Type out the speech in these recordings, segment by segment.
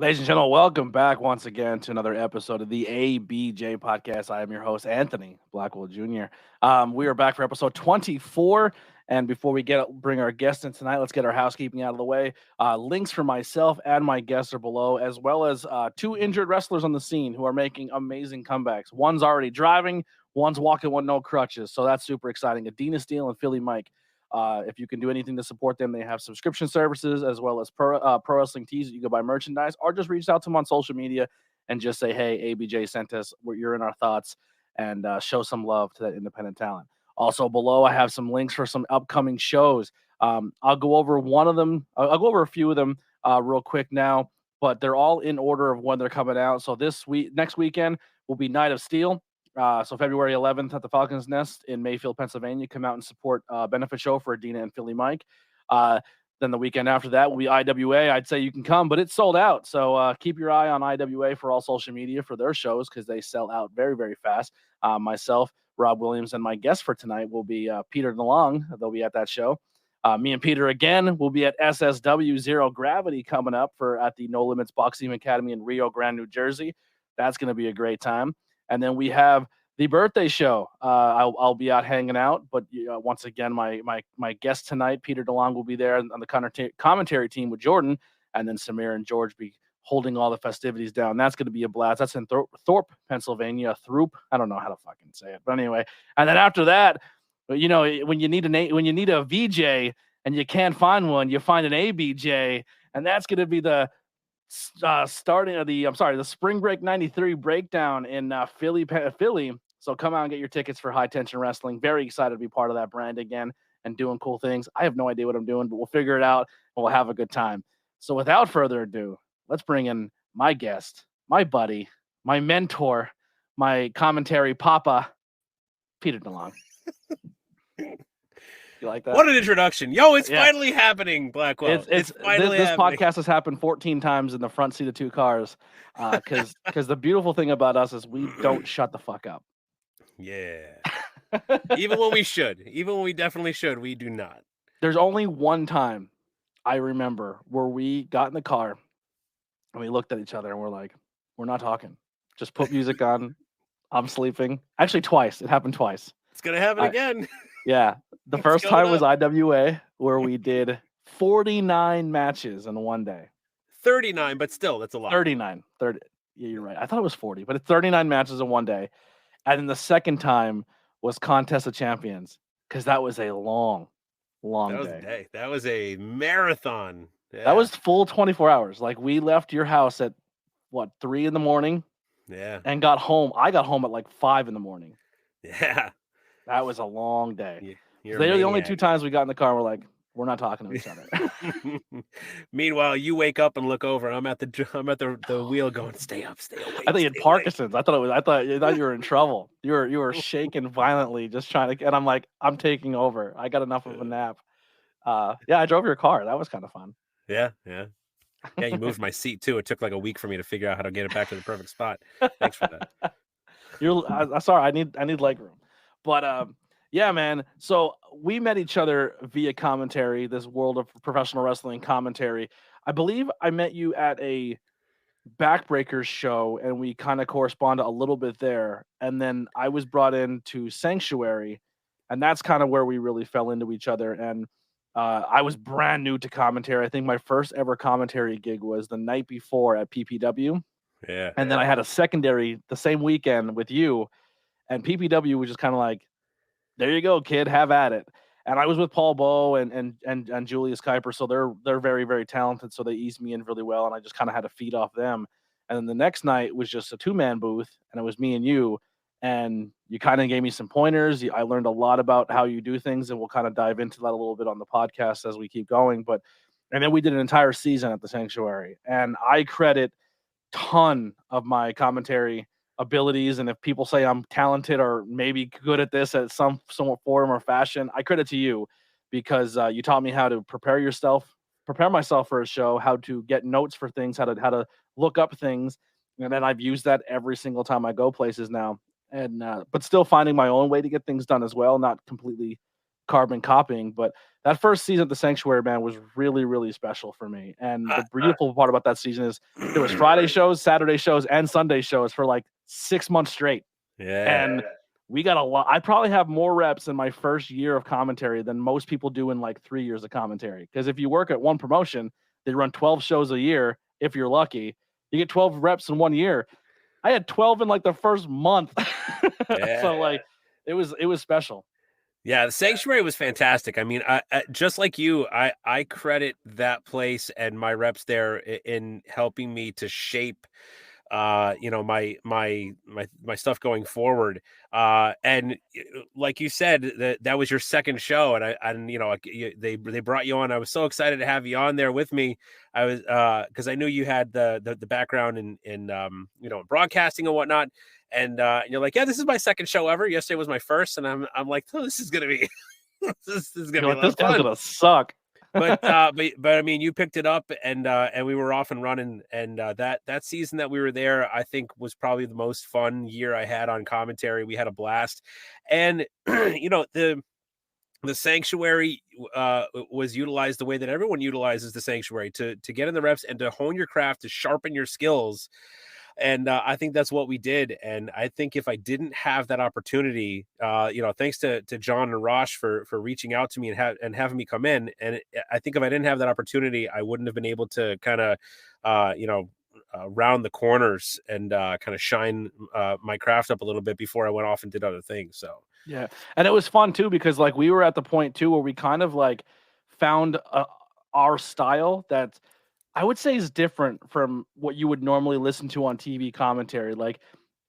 Ladies and gentlemen, welcome back once again to another episode of the ABJ Podcast. I am your host, Anthony Blackwell Jr. We are back for episode 24. And before we bring our guest in tonight, let's get our housekeeping out of the way. Links for myself and my guests are below, as well as two injured wrestlers on the scene who are making amazing comebacks. One's already driving, one's walking with no crutches. So that's super exciting. Adina STEELE and Philly Mike. If you can do anything to support them, they have subscription services as well as pro wrestling tees that you can buy merchandise, or just reach out to them on social media and just say, hey, ABJ sent us, you're in our thoughts, and show some love to that independent talent. Also below, I have some links for some upcoming shows. I'll go over one of them. I'll go over a few of them real quick now, but they're all in order of when they're coming out. So next weekend will be Night of Steel. So February 11th at the Falcons Nest in Mayfield, Pennsylvania. Come out and support benefit show for Adina and Philly Mike. Then the weekend after that will be IWA. I'd say you can come, but it's sold out. So keep your eye on IWA for all social media for their shows because they sell out very, very fast. Myself, Rob Williams, and my guest for tonight will be Peter DeLonge. They'll be at that show. Me and Peter again will be at SSW Zero Gravity coming up at the No Limits Boxing Academy in Rio Grande, New Jersey. That's going to be a great time. And then we have the birthday show. I'll be out hanging out, but once again, my guest tonight, Peter DeLonge, will be there on the commentary team with Jordan, and then Samir and George be holding all the festivities down. That's going to be a blast. That's in Thorpe, Pennsylvania. Throop. I don't know how to fucking say it, but anyway. And then after that, you know, when you need a VJ and you can't find one, you find an ABJ, and that's going to be the starting of the Spring Break 93 breakdown in Philly. So come out and get your tickets for High Tension Wrestling. Very excited to be part of that brand again and doing cool things. I have no idea what I'm doing, but we'll figure it out and we'll have a good time. So without further ado, let's bring in my guest, my buddy, my mentor, my commentary papa, Peter DeLonge. You like that? What an introduction. Yo, it's finally happening, Blackwell. It's finally this podcast has happened 14 times in the front seat of two cars because the beautiful thing about us is we don't shut the fuck up. Yeah. Even when we should. Even when we definitely should, we do not. There's only one time I remember where we got in the car and we looked at each other and we're like, we're not talking. Just put music on. I'm sleeping. Actually, twice. It happened twice. It's going to happen again. Yeah. The first time was IWA, where we did 49 matches in one day. 39, but still, that's a lot. 39. 30. Yeah, you're right. I thought it was 40, but it's 39 matches in one day. And then the second time was Contest of Champions, because that was a long day. That was a marathon. Yeah. That was full 24 hours. Like, we left your house at, 3 a.m? Yeah. And got home. I got home at like 5 a.m. Yeah. That was a long day. You're They were the only two times we got in the car and we're like, we're not talking to each other. Meanwhile, you wake up and look over. I'm at the wheel going, stay up, stay awake. I thought you had Parkinson's. I thought you were in trouble. You were shaking violently, just trying to. And I'm like, I'm taking over. I got enough of a nap. I drove your car. That was kind of fun. Yeah. You moved my seat too. It took like a week for me to figure out how to get it back to the perfect spot. Thanks for that. I'm sorry. I need leg room. But yeah, man. So we met each other via commentary, this world of professional wrestling commentary. I believe I met you at a Backbreakers show, and we kind of corresponded a little bit there. And then I was brought in to Sanctuary, and that's kind of where we really fell into each other. And I was brand new to commentary. I think my first ever commentary gig was the night before at PPW. Yeah. And then I had a secondary the same weekend with you. And PPW was just kind of like, there you go, kid, have at it. And I was with Paul Bowe and Julius Kuiper, so they're very, very talented. So they eased me in really well, and I just kind of had to feed off them. And then the next night was just a 2-man booth, and it was me and you. And you kind of gave me some pointers. I learned a lot about how you do things, and we'll kind of dive into that a little bit on the podcast as we keep going. And then we did an entire season at the Sanctuary, and I credit ton of my commentary abilities, and if people say I'm talented or maybe good at this at some form or fashion, I credit to you, because you taught me how to prepare myself for a show, how to get notes for things, how to look up things, and then I've used that every single time I go places now, and but still finding my own way to get things done as well, not completely carbon copying. But that first season at the Sanctuary, man, was really, really special for me. And the beautiful part about that season is there was Friday shows, Saturday shows, and Sunday shows for like 6 months straight. Yeah. And we got a lot. I probably have more reps in my first year of commentary than most people do in like 3 years of commentary. Because if you work at one promotion, they run 12 shows a year. If you're lucky, you get 12 reps in 1 year. I had 12 in like the first month. So like it was special. Yeah, the Sanctuary was fantastic. I mean, I just like you, I credit that place and my reps there in helping me to shape my stuff going forward. And like you said, that was your second show, and they brought you on. I was so excited to have you on there with me. I was because I knew you had the background in broadcasting and whatnot. And you're like, yeah, this is my second show ever. Yesterday was my first, and I'm like, oh, this is gonna be this is gonna be this one's gonna suck. but I mean, you picked it up, and we were off and running. And that season that we were there, I think, was probably the most fun year I had on commentary. We had a blast, and the Sanctuary was utilized the way that everyone utilizes the Sanctuary to get in the reps and to hone your craft, to sharpen your skills. And I think that's what we did. And I think if I didn't have that opportunity, thanks to John and Rosh for reaching out to me and having me come in. And I think if I didn't have that opportunity, I wouldn't have been able to kind of, round the corners and kind of shine my craft up a little bit before I went off and did other things. So, yeah. And it was fun too, because like we were at the point too, where we kind of like found our style that I would say is different from what you would normally listen to on TV commentary. Like,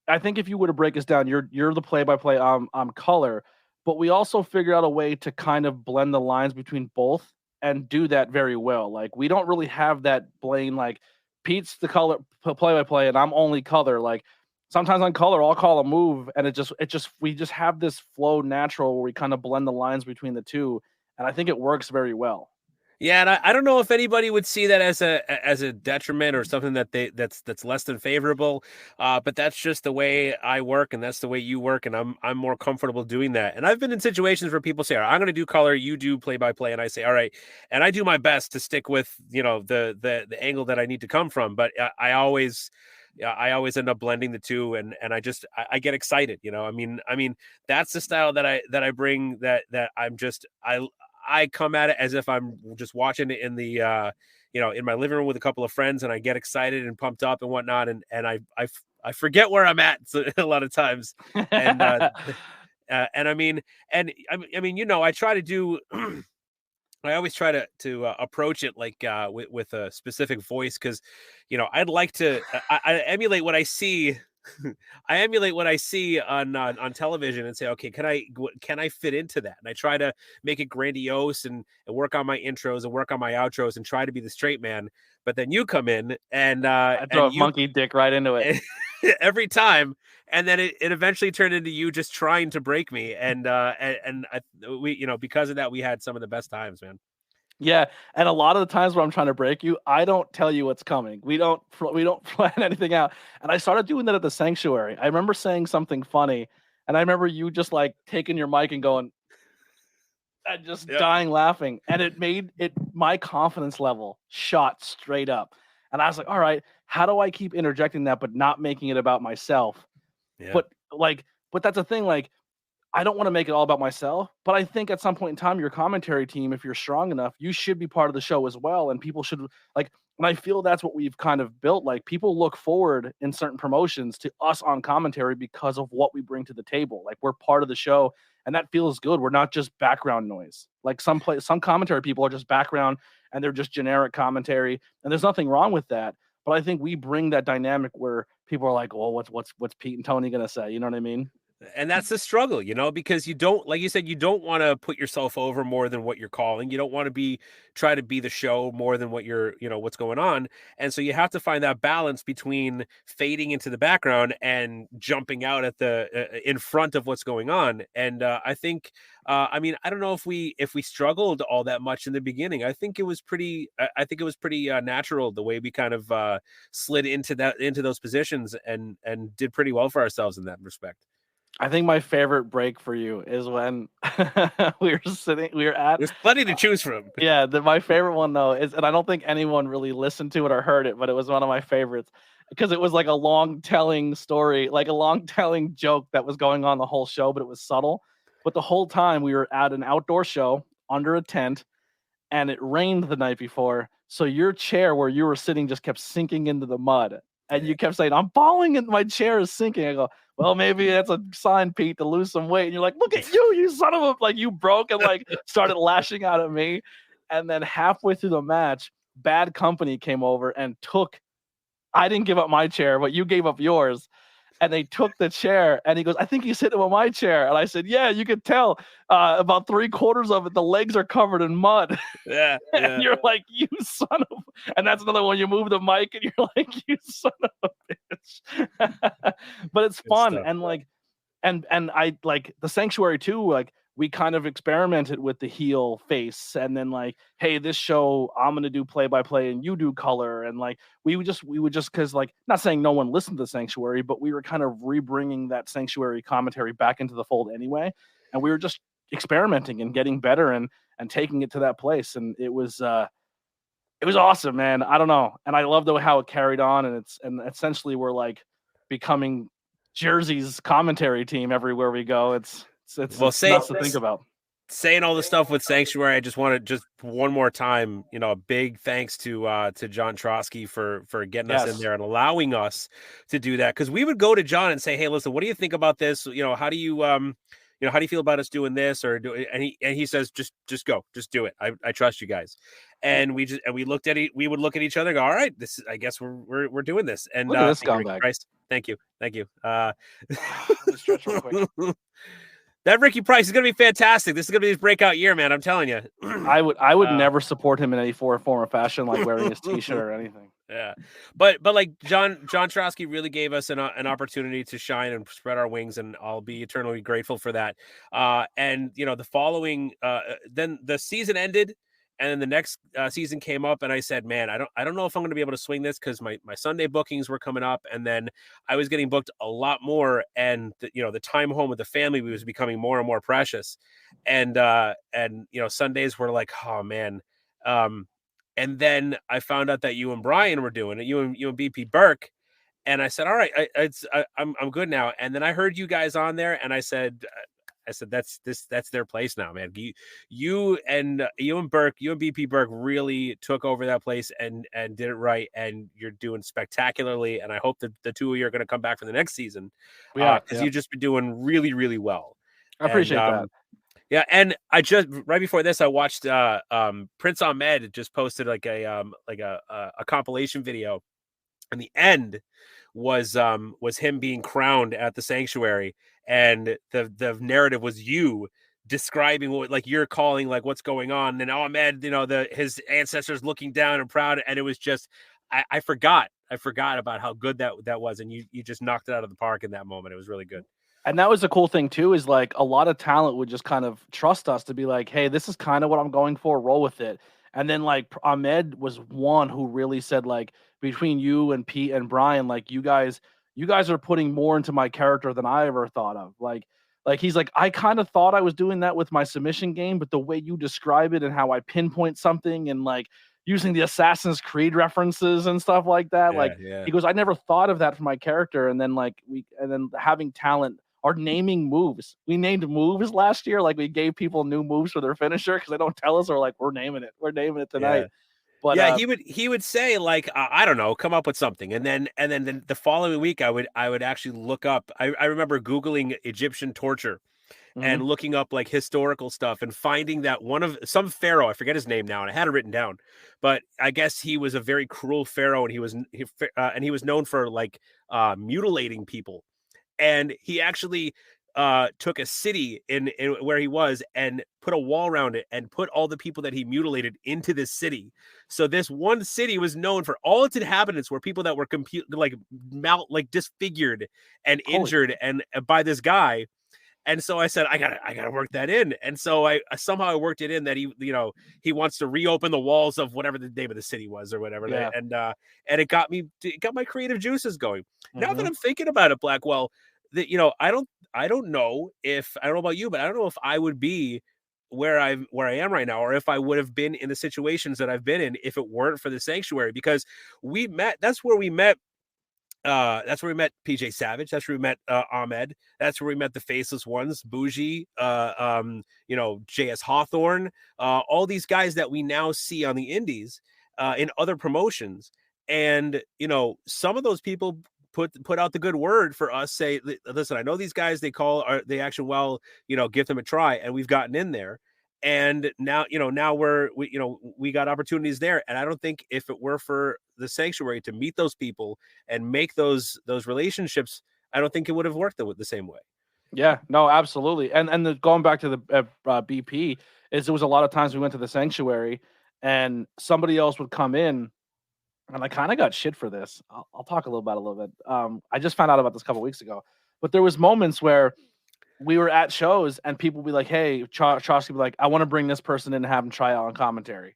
I think if you were to break us down, you're the play-by-play, I'm color, but we also figured out a way to kind of blend the lines between both and do that very well. Like, we don't really have that blame, like Pete's the color play-by-play and I'm only color. Like, sometimes on color, I'll call a move and we just have this flow natural where we kind of blend the lines between the two. And I think it works very well. Yeah, and I don't know if anybody would see that as a detriment or something that's less than favorable, but that's just the way I work, and that's the way you work, and I'm more comfortable doing that. And I've been in situations where people say, all right, I'm going to do color, you do play-by-play, and I say, all right, and I do my best to stick with the angle that I need to come from, but I always end up blending the two, and I get excited. I mean that's the style that I bring, that I come at it as if I'm just watching it in the, in my living room with a couple of friends, and I get excited and pumped up and whatnot. And I forget where I'm at a lot of times. And, and I mean, I try to do, I always try to approach it like with a specific voice, because, I'd like to, I emulate what I see. I emulate what I see on television and say, okay, can I fit into that? And I try to make it grandiose and work on my intros and work on my outros and try to be the straight man. But then you come in and I throw a monkey dick right into it every time, and then it eventually turned into you just trying to break me. And we because of that, we had some of the best times, man. Yeah, and a lot of the times when I'm trying to break you, I don't tell you what's coming. We don't plan anything out. And I started doing that at the Sanctuary. I remember saying something funny, and I remember you just like taking your mic and going and just dying laughing. And it made my confidence level shot straight up. And I was like, all right, how do I keep interjecting that but not making it about myself? Yeah. But that's the thing, like, I don't want to make it all about myself, but I think at some point in time, your commentary team, if you're strong enough, you should be part of the show as well. And people should and I feel that's what we've kind of built. Like, people look forward in certain promotions to us on commentary because of what we bring to the table. Like, we're part of the show, and that feels good. We're not just background noise. Like some commentary people are just background and they're just generic commentary, and there's nothing wrong with that. But I think we bring that dynamic where people are like, well, what's Pete and Tony going to say? You know what I mean? And that's the struggle, because you don't, like you said, you don't want to put yourself over more than what you're calling. You don't want to try to be the show more than what you're, what's going on. And so you have to find that balance between fading into the background and jumping out at in front of what's going on. And I think, I don't know if we struggled all that much in the beginning. I think it was pretty natural the way we kind of slid into those positions and did pretty well for ourselves in that respect. I think my favorite break for you is when we were at. There's plenty to choose from. Yeah, my favorite one though is, and I don't think anyone really listened to it or heard it, but it was one of my favorites because it was like a long telling story, like a long telling joke that was going on the whole show, but it was subtle. But the whole time we were at an outdoor show under a tent, and it rained the night before, so your chair where you were sitting just kept sinking into the mud, and you kept saying, "I'm falling and my chair is sinking." I go, well, maybe that's a sign, Pete, to lose some weight. And you're like, look at you, you son of a, like you broke and like started lashing out at me. And then halfway through the match, Bad Company came over and I didn't give up my chair, but you gave up yours. And they took the chair, and he goes, I think he's sitting on my chair. And I said, yeah, you could tell about 3/4 of it, the legs are covered in mud. Yeah. And you're like, you son of, and that's another one. You move the mic and you're like, you son of a bitch. But it's fun. And like, and I like the Sanctuary too, like we kind of experimented with the heel face, and then like, hey, this show I'm gonna do play-by-play and you do color, and like we would just because like, not saying no one listened to the Sanctuary, but we were kind of rebringing that Sanctuary commentary back into the fold anyway, and we were just experimenting and getting better and taking it to that place, and it was awesome, man. I don't know, and I love how it carried on, and essentially we're like becoming Jersey's commentary team everywhere we go. It's nuts to think about. Saying all the stuff with Sanctuary, I just want to just one more time, a big thanks to John Trotsky for getting us in there and allowing us to do that, because we would go to John and say, hey, listen, what do you think about this? How do you how do you feel about us doing this or do it? And he says, just go, just do it. I trust you guys. And we would look at each other and go, all right, I guess we're doing this. And look at this scumbag. Thank you. Stretch real quick. That Ricky Price is going to be fantastic. This is going to be his breakout year, man. I'm telling you. I would never support him in any form or fashion, like wearing his T-shirt or anything. Yeah, but like John Trotsky really gave us an opportunity to shine and spread our wings, and I'll be eternally grateful for that. And the following, then the season ended, and then the next season came up, and I said, man, I don't know if I'm going to be able to swing this, because my Sunday bookings were coming up, and then I was getting booked a lot more, and the time home with the family was becoming more and more precious, and Sundays were like, oh man. And then I found out that you and Brian were doing it, you and BP Burke, and I said, all right, I'm good now. And then I heard you guys on there, and I said that's their place now, man. You and Burke, you and BP Burke really took over that place and did it right, and you're doing spectacularly. And I hope that the two of you are going to come back for the next season, because you've just been doing really, really well. I appreciate that. Yeah, and I just right before this, I watched Prince Ahmed just posted like a compilation video, and the end was him being crowned at the Sanctuary, and the narrative was you describing what, like, you're calling like what's going on, and Ahmed, his ancestors looking down and proud, and it was just I forgot about how good that was, and you just knocked it out of the park in that moment. It was really good. And that was the cool thing too, is like a lot of talent would just kind of trust us to be like, hey, this is kind of what I'm going for, roll with it. And then like Ahmed was one who really said, like, between you and Pete and Brian, like you guys are putting more into my character than I ever thought of. Like he's like, I kind of thought I was doing that with my submission game, but the way you describe it and how I pinpoint something and like using the Assassin's Creed references and stuff like that. He goes, I never thought of that for my character. And then having talent are naming moves. We named moves last year. Like we gave people new moves for their finisher because they don't tell us, or like, we're naming it tonight. Yeah. But he would say like, I don't know, come up with something. And then the following week I would actually look up, I remember Googling Egyptian torture and looking up like historical stuff and finding that some pharaoh, I forget his name now, and I had it written down, but I guess he was a very cruel pharaoh, and he was known for like mutilating people. And he actually took a city in where he was and put a wall around it and put all the people that he mutilated into this city. So this one city was known for all its inhabitants were people that were disfigured and injured and by this guy. And so I said, I gotta work that in. And so I somehow worked it in that he wants to reopen the walls of whatever the name of the city was or whatever. Yeah. And it got my creative juices going. Now that I'm thinking about it, Blackwell, I don't know about you, but I don't know if I would be where I am right now, or if I would have been in the situations that I've been in if it weren't for the sanctuary, because that's where we met PJ Savage. That's where we met Ahmed. That's where we met the Faceless Ones, Bougie, JS Hawthorne, all these guys that we now see on the indies in other promotions. And, some of those people put out the good word for us, say, listen, I know these guys, they action well, give them a try. And we've gotten in there. And now, we got opportunities there. And I don't think if it were for the sanctuary to meet those people and make those relationships, I don't think it would have worked the same way. Yeah, no, absolutely. And going back to the BP, there was a lot of times we went to the sanctuary and somebody else would come in, and I kind of got shit for this. I'll talk a little bit. I just found out about this a couple weeks ago, but there was moments where we were at shows and people would be like, hey, Chosky would be like, I want to bring this person in and have them try out on commentary.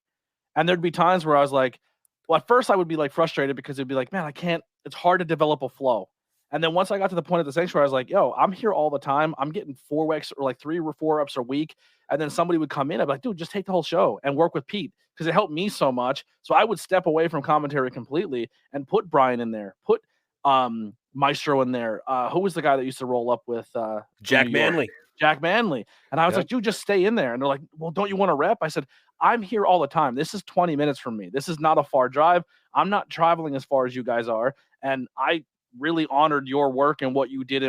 And there'd be times where I was like, well, at first I would be like frustrated because it'd be like, man, I can't, it's hard to develop a flow. And then once I got to the point of the sanctuary, I was like, yo, I'm here all the time. I'm getting 4 weeks or like 3 or 4 reps a week. And then somebody would come in. I'd be like, dude, just take the whole show and work with Pete, because it helped me so much. So I would step away from commentary completely and put Brian in there, put Maestro in there. Who was the guy that used to roll up with Jack Manley? Jack Manley. And I was like, dude, just stay in there. And they're like, well, don't you want to rep? I said, I'm here all the time. This is 20 minutes from me. This is not a far drive. I'm not traveling as far as you guys are. And I really honored your work and what you did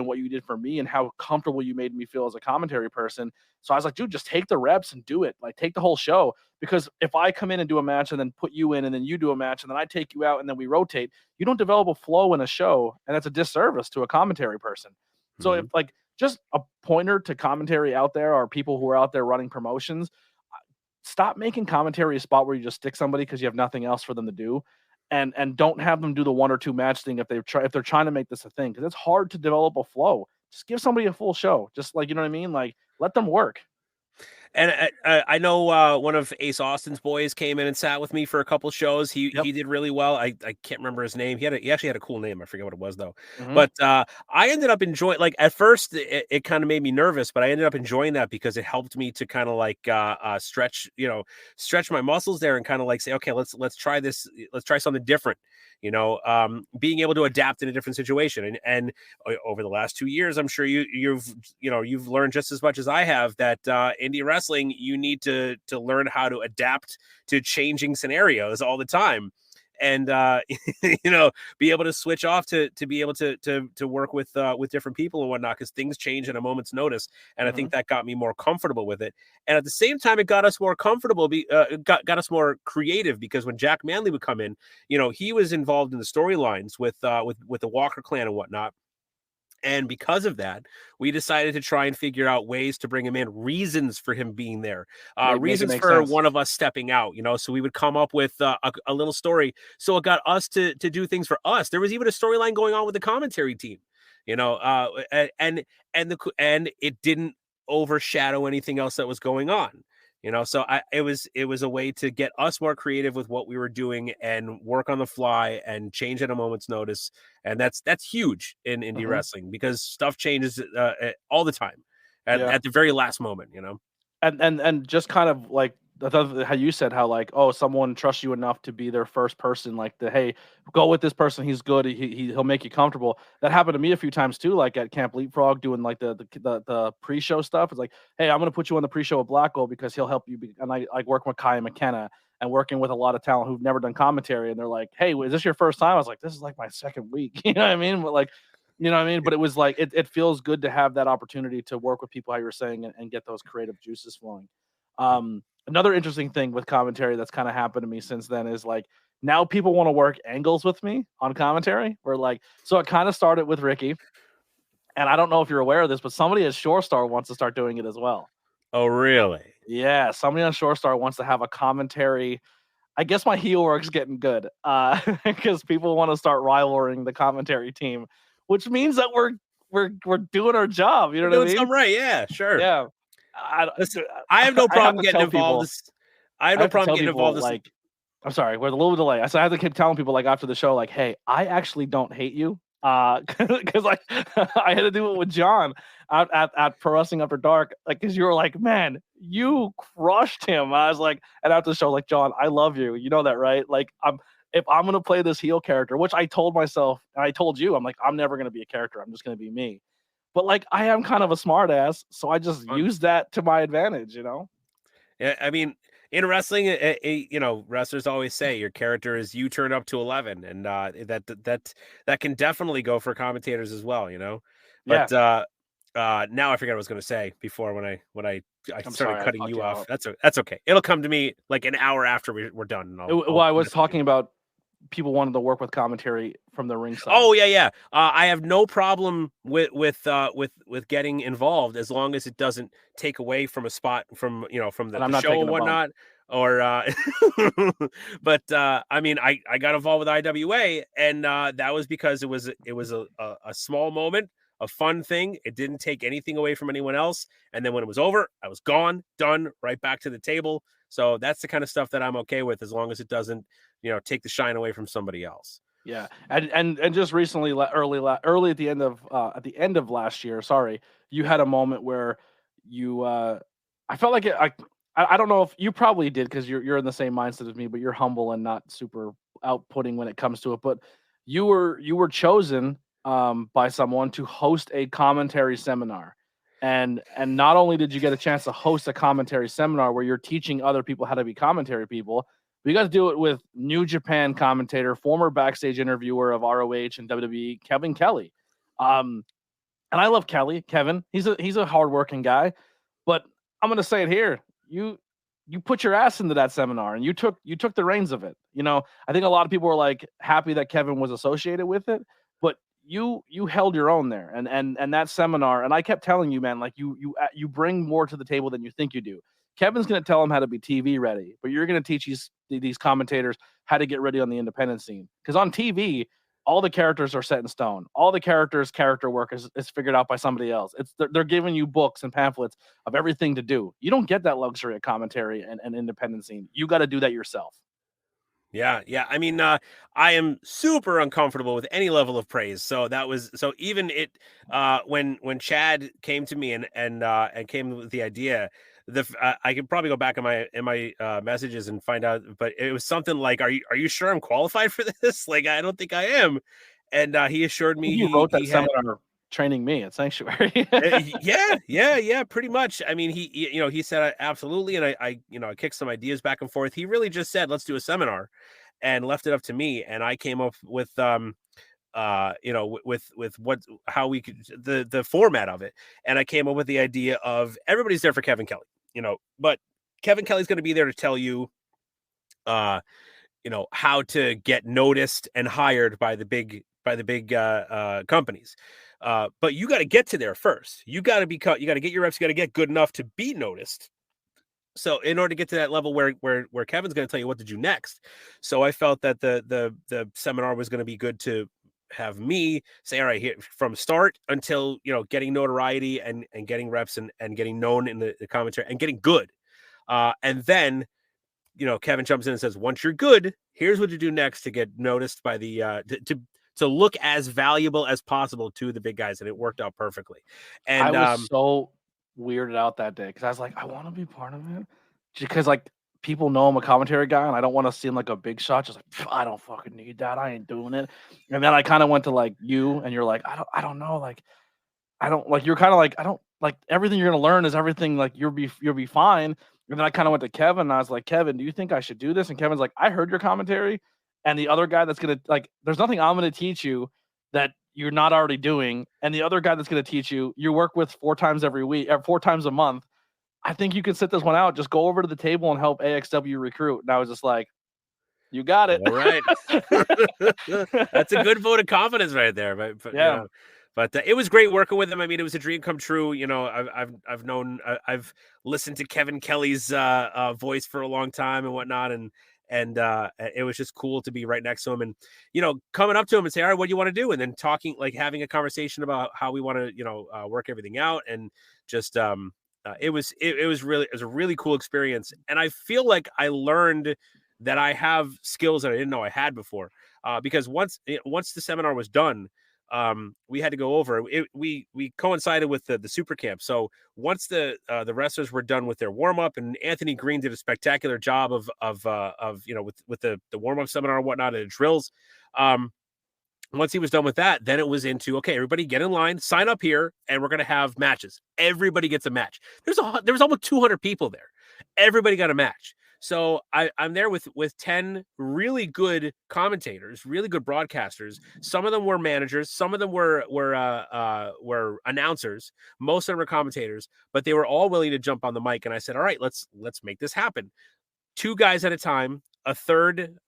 for me and how comfortable you made me feel as a commentary person. So I was like, dude, just take the reps and do it. Like, take the whole show. Because if I come in and do a match and then put you in and then you do a match and then I take you out and then we rotate, you don't develop a flow in a show. And that's a disservice to a commentary person. Mm-hmm. So if like just a pointer to commentary out there, or people who are out there running promotions, stop making commentary a spot where you just stick somebody because you have nothing else for them to do. And don't have them do the 1 or 2 match thing if they're trying to make this a thing, because it's hard to develop a flow. Just give somebody a full show, just like, you know what I mean? Like, let them work. And I know one of Ace Austin's boys came in and sat with me for a couple shows. He did really well. I can't remember his name. He actually had a cool name. I forget what it was though. Mm-hmm. But I ended up enjoying. Like at first, it kind of made me nervous, but I ended up enjoying that because it helped me to kind of like stretch my muscles there and kind of like say, okay, let's try this. Let's try something different. Being able to adapt in a different situation. And over the last 2 years, I'm sure you've learned just as much as I have that indie wrestling, you need to learn how to adapt to changing scenarios all the time. And be able to switch off to be able to work with different people and whatnot, because things change at a moment's notice. And I think that got me more comfortable with it. And at the same time, it got us more comfortable, got us more creative, because when Jack Manley would come in, he was involved in the storylines with the Walker clan and whatnot. And because of that, we decided to try and figure out ways to bring him in, reasons for him being there, reasons for sense. One of us stepping out, so we would come up with a little story. So it got us to do things for us. There was even a storyline going on with the commentary team, and it didn't overshadow anything else that was going on. So it was a way to get us more creative with what we were doing and work on the fly and change at a moment's notice. And that's huge in indie wrestling, because stuff changes all the time at the very last moment, And just kind of like how you said how like, oh, someone trusts you enough to be their first person, like hey, go with this person, he's good, he'll make you comfortable. That happened to me a few times too, like at Camp Leapfrog, doing like the pre-show stuff. It's like, hey, I'm gonna put you on the pre-show at Blackwell because he'll help you. And I like working with Kai and McKenna and working with a lot of talent who've never done commentary, and they're like, hey, is this your first time? I was like, this is like my second week. You know what I mean? But like, you know what I mean? But it was like, it feels good to have that opportunity to work with people, how you were saying, and get those creative juices flowing. Another interesting thing with commentary that's kind of happened to me since then is like, now people want to work angles with me on commentary. Where like, so it kind of started with Ricky, and I don't know if you're aware of this, but somebody at Shore Star wants to start doing it as well. Oh, really? Yeah, somebody on Shore Star wants to have a commentary. I guess my heel work's getting good because people want to start rivaling the commentary team, which means that we're doing our job. You know what I mean? Something right? Yeah, sure. Yeah. I have no problem getting involved. I have no problem getting involved. Like, I'm sorry, we're a little delay. So I have to keep telling people like after the show, like, hey, I actually don't hate you. Because like I had to do it with John at Pro Wrestling After Dark, like because you were like, man, you crushed him. I was like, and after the show, like, John, I love you. You know that, right? Like, if I'm gonna play this heel character, which I told myself and I told you, I'm like, I'm never gonna be a character. I'm just gonna be me. But like, I am kind of a smart ass, so I just use that to my advantage, you know? Yeah, I mean, in wrestling, you know, wrestlers always say your character is you turn up to 11, and that can definitely go for commentators as well, you know. But Yeah. now I forgot what I was going to say before when I I'm started sorry, I cutting fucked you you off. up. That's okay. It'll come to me like an hour after we're done. And Well, I was talking about people wanted to work with commentary from the ringside. Oh yeah. I have no problem with getting involved as long as it doesn't take away from a spot from from the show and whatnot. Or but I mean I got involved with IWA, and that was because it was a small moment, a fun thing. It didn't take anything away from anyone else. And then when it was over, I was gone, done, right back to the table. So that's the kind of stuff that I'm okay with, as long as it doesn't, take the shine away from somebody else. Yeah, and just recently, early at the end of last year, sorry, you had a moment where you, I felt like it. I don't know if you probably did because you're in the same mindset as me, but you're humble and not super outputting when it comes to it. But you were chosen by someone to host a commentary seminar, and not only did you get a chance to host a commentary seminar where you're teaching other people how to be commentary people, but you got to do it with New Japan commentator, former backstage interviewer of ROH and WWE, Kevin Kelly. And I love Kevin. He's a hardworking guy, but I'm gonna say it here. You put your ass into that seminar and you took the reins of it. You know, I think a lot of people were like happy that Kevin was associated with it, but you held your own there. And that seminar, and I kept telling you, man, like you bring more to the table than you think you do. Kevin's going to tell them how to be TV ready, but you're going to teach these commentators how to get ready on the independent scene. Because on TV, all the characters are set in stone. All the characters' character work is figured out by somebody else. They're giving you books and pamphlets of everything to do. You don't get that luxury of commentary and independent scene. You got to do that yourself. Yeah. I mean, I am super uncomfortable with any level of praise. So even it when Chad came to me and came with the idea, I could probably go back in my messages and find out, but it was something like, are you sure I'm qualified for this? Like, I don't think I am. And he assured me you wrote that seminar training me at Sanctuary. yeah, pretty much. I mean, he said absolutely, and I kicked some ideas back and forth. He really just said, let's do a seminar, and left it up to me, and I came up with how we could the format of it, and I came up with the idea of everybody's there for Kevin Kelly, but Kevin Kelly's going to be there to tell you how to get noticed and hired by the big companies. But you got to get to there first. You got to get your reps. You got to get good enough to be noticed. So in order to get to that level where Kevin's going to tell you what to do next. So I felt that the seminar was going to be good to have me say, all right, here from start until, getting notoriety and getting reps and getting known in the commentary and getting good. And then, Kevin jumps in and says, once you're good, here's what you do next to get noticed by the, to look as valuable as possible to the big guys. And it worked out perfectly. And I was so weirded out that day because I was like, I want to be part of it because like people know I'm a commentary guy and I don't want to seem like a big shot. Just like, I don't fucking need that. I ain't doing it. And then I kind of went to like you and you're like, I don't know. Like, I don't like, you're kind of like, I don't like everything you're going to learn is everything. Like you'll be fine. And then I kind of went to Kevin and I was like, Kevin, do you think I should do this? And Kevin's like, I heard your commentary. And the other guy that's going to like, there's nothing I'm going to teach you that you're not already doing. And the other guy that's going to teach you, you work with 4 times every week, or 4 times a month. I think you can sit this one out. Just go over to the table and help AXW recruit. And I was just like, you got it. All right. That's a good vote of confidence right there. But yeah. But it was great working with him. I mean, it was a dream come true. I've listened to Kevin Kelly's voice for a long time and whatnot, and it was just cool to be right next to him and coming up to him and say, all right, what do you want to do? And then talking, like having a conversation about how we want to work everything out, and just it was a really cool experience. And I feel like I learned that I have skills that I didn't know I had before, because once the seminar was done, we had to go over. We coincided with the super camp. So once the wrestlers were done with their warm up, and Anthony Green did a spectacular job of with the warm up seminar and whatnot and the drills. Once he was done with that, then it was into, okay, everybody get in line, sign up here, and we're going to have matches. Everybody gets a match. There was almost 200 people there. Everybody got a match. So I'm there with 10 really good commentators, really good broadcasters. Some of them were managers, some of them were announcers, most of them were commentators, but they were all willing to jump on the mic. And I said, all right, let's make this happen. 2 guys at a time, a third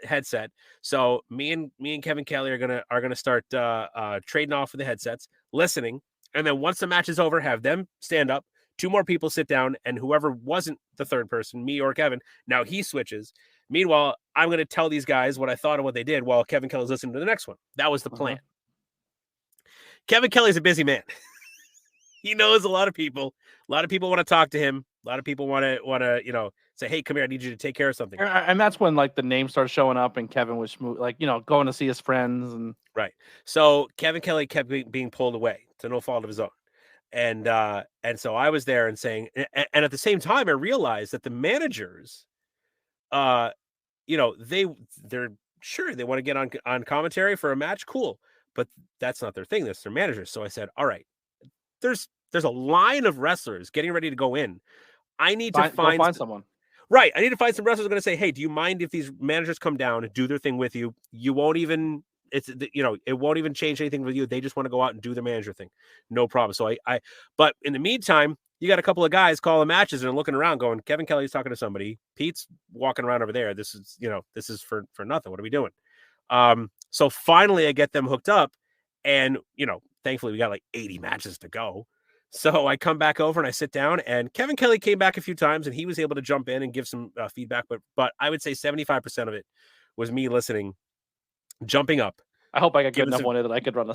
headset. So me and Kevin Kelly are gonna start trading off with the headsets, listening, and then once the match is over, have them stand up. 2 more people sit down, and whoever wasn't the third person, me or Kevin, now he switches. Meanwhile, I'm going to tell these guys what I thought of what they did while Kevin Kelly's listening to the next one. That was the plan. Kevin Kelly's a busy man. He knows a lot of people. A lot of people want to talk to him. A lot of people want to, say, hey, come here, I need you to take care of something. And that's when like the names started showing up, and Kevin was going to see his friends and right. So Kevin Kelly kept being pulled away to no fault of his own. And so I was there and saying, and at the same time, I realized that the managers, they're sure they want to get on commentary for a match. Cool. But that's not their thing. That's their managers. So I said, all right, there's a line of wrestlers getting ready to go in. I need to find someone. Right. I need to find some wrestlers who are going to say, hey, do you mind if these managers come down and do their thing with you? You won't even, it won't even change anything with you. They just want to go out and do their manager thing. No problem. So but in the meantime, you got a couple of guys calling matches and looking around going, Kevin Kelly's talking to somebody. Pete's walking around over there. This is for nothing. What are we doing? So finally I get them hooked up, and, thankfully we got like 80 matches to go. So I come back over and I sit down, and Kevin Kelly came back a few times, and he was able to jump in and give some feedback. But I would say 75% of it was me listening, jumping up. I hope I get good enough one day that I could run a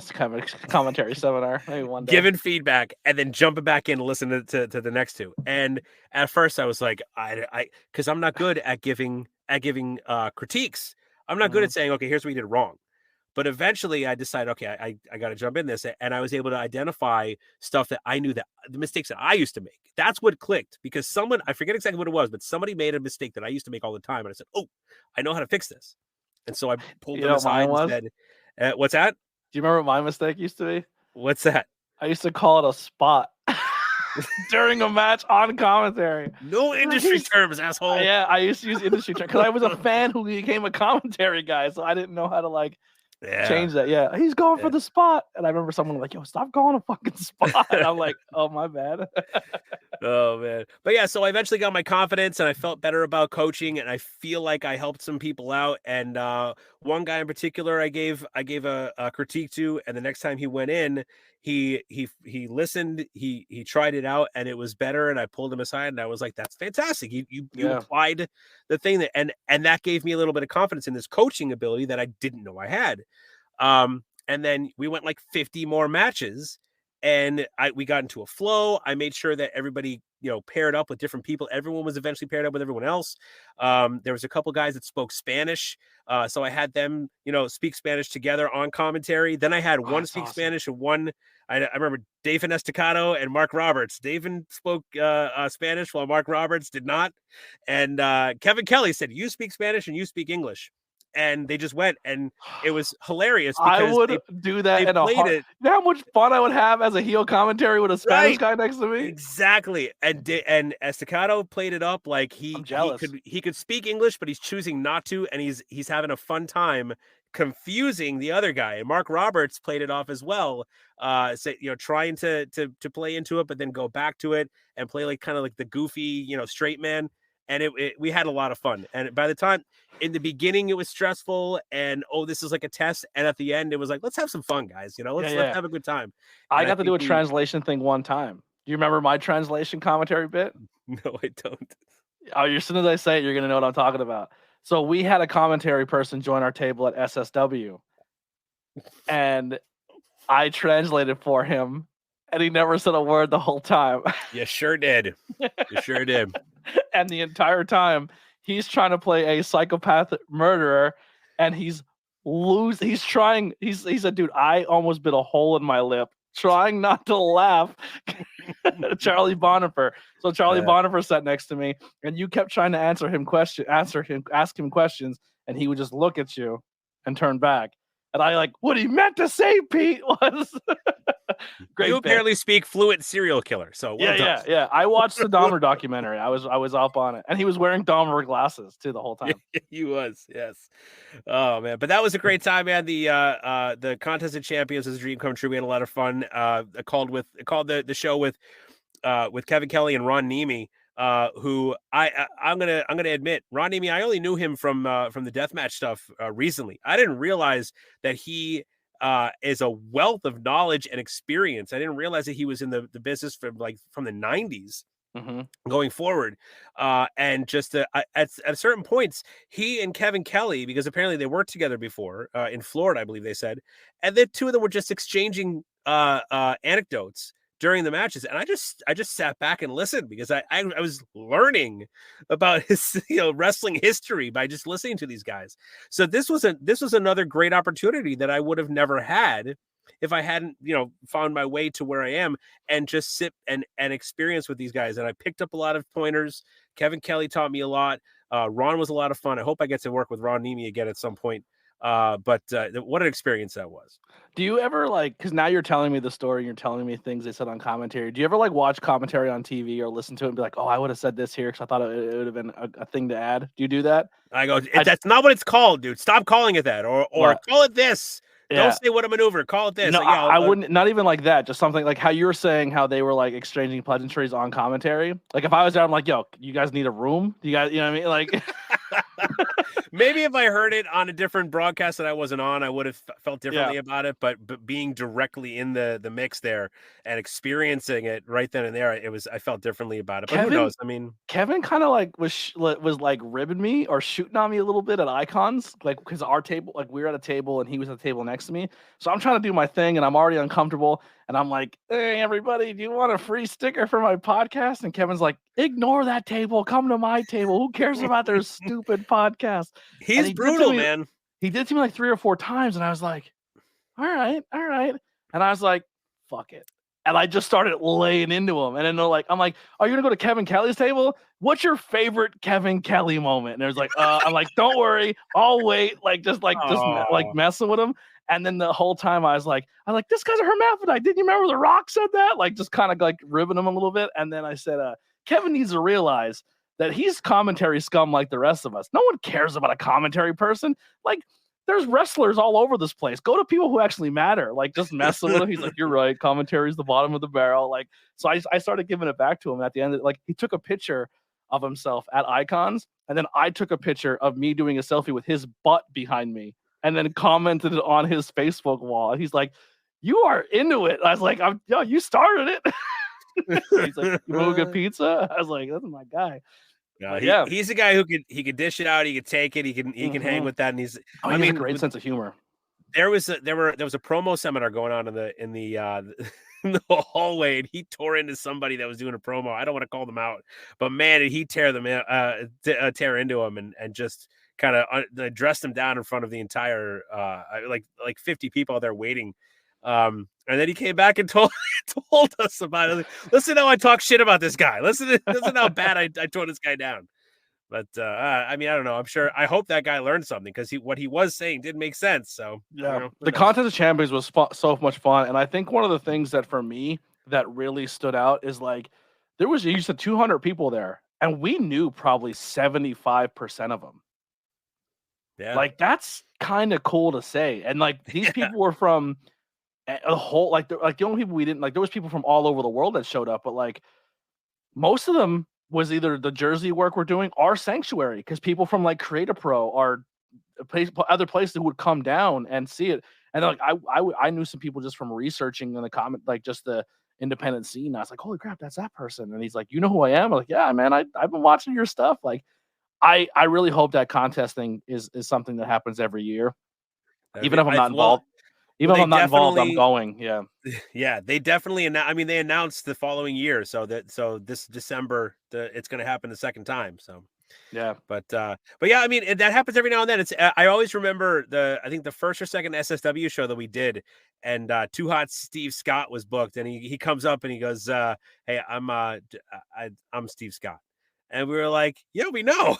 commentary seminar maybe one day. Giving feedback and then jumping back in and listening to the next 2. And at first I was like, because I'm not good at giving critiques. I'm not good at saying, okay, here's what you did wrong. But eventually I decided, okay, I got to jump in this. And I was able to identify stuff that I knew, that the mistakes that I used to make. That's what clicked, because someone, I forget exactly what it was, but somebody made a mistake that I used to make all the time. And I said, oh, I know how to fix this. And so I pulled them aside and said, what's that? Do you remember what my mistake used to be? What's that? I used to call it a spot during a match on commentary. No industry terms, asshole. Yeah, I used to use industry terms because I was a fan who became a commentary guy, so I didn't know how to change that. Yeah, he's going for the spot, and I remember someone like, "Yo, stop calling a fucking spot." And I'm like, "Oh, my bad." Oh man, but yeah. So I eventually got my confidence, and I felt better about coaching, and I feel like I helped some people out. And one guy in particular, I gave a critique to, and the next time he went in, he listened, he tried it out, and it was better. And I pulled him aside, and I was like, "That's fantastic! You applied the thing that, and that gave me a little bit of confidence in this coaching ability that I didn't know I had." And then we went like 50 more matches, and we got into a flow. I made sure that everybody, paired up with different people. Everyone was eventually paired up with everyone else. There was a couple guys that spoke Spanish. So I had them, speak Spanish together on commentary. Then I had one speak awesome. Spanish and one, I remember David Estacado and Mark Roberts. David spoke Spanish while Mark Roberts did not. And Kevin Kelly said, you speak Spanish and you speak English. And they just went, and it was hilarious. Because I would do that in a heart. You know how much fun I would have as a heel commentary with a Spanish guy next to me? Exactly. And Estacado played it up like he could speak English, but he's choosing not to, and he's having a fun time confusing the other guy. And Mark Roberts played it off as well, trying to play into it, but then go back to it and play like kind of like the goofy, straight man. And we had a lot of fun. And by the time, in the beginning, it was stressful and, this is like a test. And at the end, it was like, let's have some fun, guys. Let's have a good time. I got to do a translation thing one time. Do you remember my translation commentary bit? No, I don't. Oh, as soon as I say it, you're going to know what I'm talking about. So we had a commentary person join our table at SSW. And I translated for him. And he never said a word the whole time. You sure did. You sure did. And the entire time, he's trying to play a psychopath murderer, and he's He's trying. He said, dude, I almost bit a hole in my lip trying not to laugh. Charlie Bonifer. So Charlie Bonifer sat next to me, and you kept trying to ask him questions, and he would just look at you and turn back. And I what he meant to say, Pete, was great. You apparently speak fluent serial killer. So yeah. I watched the Dahmer documentary. I was up on it, and he was wearing Dahmer glasses too the whole time. He was, yes. Oh man, but that was a great time, man. The Contest of Champions is a dream come true. We had a lot of fun. I called the show with Kevin Kelly and Ron Nemi. Who I'm gonna admit, Ron Nemi, I only knew him from the deathmatch stuff recently. I didn't realize that he is a wealth of knowledge and experience. I didn't realize that he was in the business from the 90s going forward. And just at certain points, he and Kevin Kelly, because apparently they worked together before in Florida, I believe they said, and the two of them were just exchanging anecdotes during the matches, and I just sat back and listened because I was learning about his wrestling history by just listening to these guys. So this was another great opportunity that I would have never had if I hadn't found my way to where I am and just sit and experience with these guys. And I picked up a lot of pointers. Kevin Kelly taught me a lot. Ron was a lot of fun. I hope I get to work with Ron Nemi again at some point. But what an experience that was. Do you ever because now you're telling me the story, you're telling me things they said on commentary. Do you ever watch commentary on TV or listen to it and be like, oh, I would have said this here because I thought it would have been a thing to add? Do you do that? I go, that's not what it's called, dude. Stop calling it that, or call it this. Yeah. Don't say what a maneuver. Call it this. No, I wouldn't. Not even like that. Just something like how you were saying how they were exchanging pleasantries on commentary. Like if I was there, I'm like, yo, you guys need a room? Do you guys, you know what I mean? Maybe if I heard it on a different broadcast that I wasn't on, I would have felt differently about it. But being directly in the mix there and experiencing it right then and there, I felt differently about it. But who knows? I mean, Kevin kind of was ribbing me or shooting on me a little bit at Icons, because our table, we were at a table and he was at the table next to me. So I'm trying to do my thing and I'm already uncomfortable. And I'm like, hey, everybody, do you want a free sticker for my podcast? And Kevin's like, ignore that table. Come to my table. Who cares about their stupid podcast? He's brutal, man. He did to me 3 or 4 times. And I was like, all right. And I was like, fuck it. And I just started laying into him. And then I'm like, are you going to go to Kevin Kelly's table? What's your favorite Kevin Kelly moment? And there's I'm like, don't worry. I'll wait. Just messing with him. And then the whole time I was like, this guy's a hermaphrodite. Didn't you remember The Rock said that? Just kind of ribbing him a little bit. And then I said, Kevin needs to realize that he's commentary scum like the rest of us. No one cares about a commentary person. There's wrestlers all over this place. Go to people who actually matter. Just messing with him. He's like, you're right. Commentary's the bottom of the barrel. So I started giving it back to him at the end. He took a picture of himself at Icons. And then I took a picture of me doing a selfie with his butt behind me. And then commented it on his Facebook wall. And he's like, you are into it. I was like, you started it. He's like, you want to get pizza? I was like, that's my guy. No, he's a guy who could dish it out. He could take it. He can hang with that. And he's a great sense of humor. There was a promo seminar going on in the hallway, and he tore into somebody that was doing a promo. I don't want to call them out, but man, did he tear into him and just kind of dressed him down in front of the entire 50 people there waiting. And then he came back and told us about it. Listen how I talk shit about this guy. Listen how bad I tore this guy down. But I don't know. I hope that guy learned something, because what he was saying did make sense. So yeah, the Contest of Champions was so much fun. And I think one of the things that for me that really stood out is there was, you said 200 people there, and we knew probably 75% of them. Yeah. That's kind of cool to say. And these people were from a whole, the only people we didn't there was people from all over the world that showed up, but most of them was either the Jersey work we're doing or Sanctuary, because people from Create Pro or other places who would come down and see it. And I knew some people just from researching in the comment, just the independent scene. I was like, holy crap, that's that person. And he's like, you know who I am? I'm like, yeah, man, I've been watching your stuff. I really hope that contest thing is something that happens every year, even if I'm not involved. Even if I'm not involved, I'm going. Yeah. Yeah, they definitely. They announced the following year, so this December, it's going to happen the second time. So yeah, but yeah, I mean that happens every now and then. It's I always remember I think the first or second SSW show that we did, and Too Hot Steve Scott was booked, and he comes up and he goes, "Hey, I'm Steve Scott," and we were like, "Yeah, we know,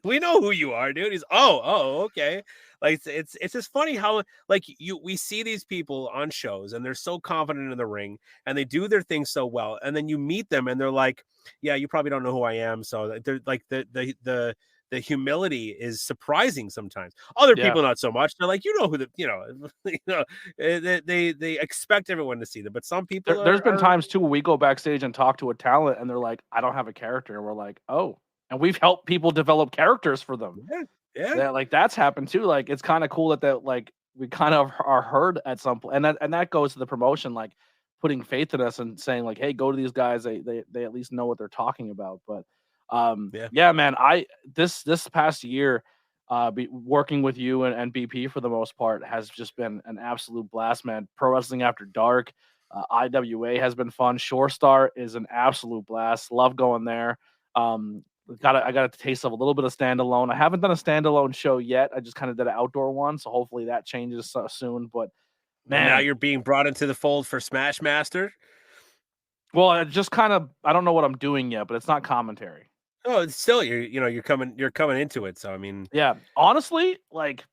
we know who you are, dude." He's okay. Like it's just funny how like we see these people on shows and they're so confident in the ring and they do their thing so well, and then you meet them and they're like, yeah, you probably don't know who I am. So they're like the humility is surprising sometimes. Other people not so much. They're like, they expect everyone to see them, but some people there's been times too where we go backstage and talk to a talent and they're like, I don't have a character, and we're like, oh, and we've helped people develop characters for them. Yeah, like that's happened too. Like it's kind of cool that like we kind of are heard at some point, and that goes to the promotion, like putting faith in us and saying like, hey, go to these guys. They at least know what they're talking about. But yeah, man, this past year, working with you and BP for the most part has just been an absolute blast, man. Pro Wrestling After Dark, IWA has been fun. Shore Star is an absolute blast. Love going there. I got a taste of a little bit of standalone. I haven't done a standalone show yet. I just kind of did an outdoor one, so hopefully that changes soon. But man, now you're being brought into the fold for Smash Master. Well, I just kind of I don't know what I'm doing yet, but it's not commentary. Oh, it's still you're coming into it. So I mean, yeah, honestly, like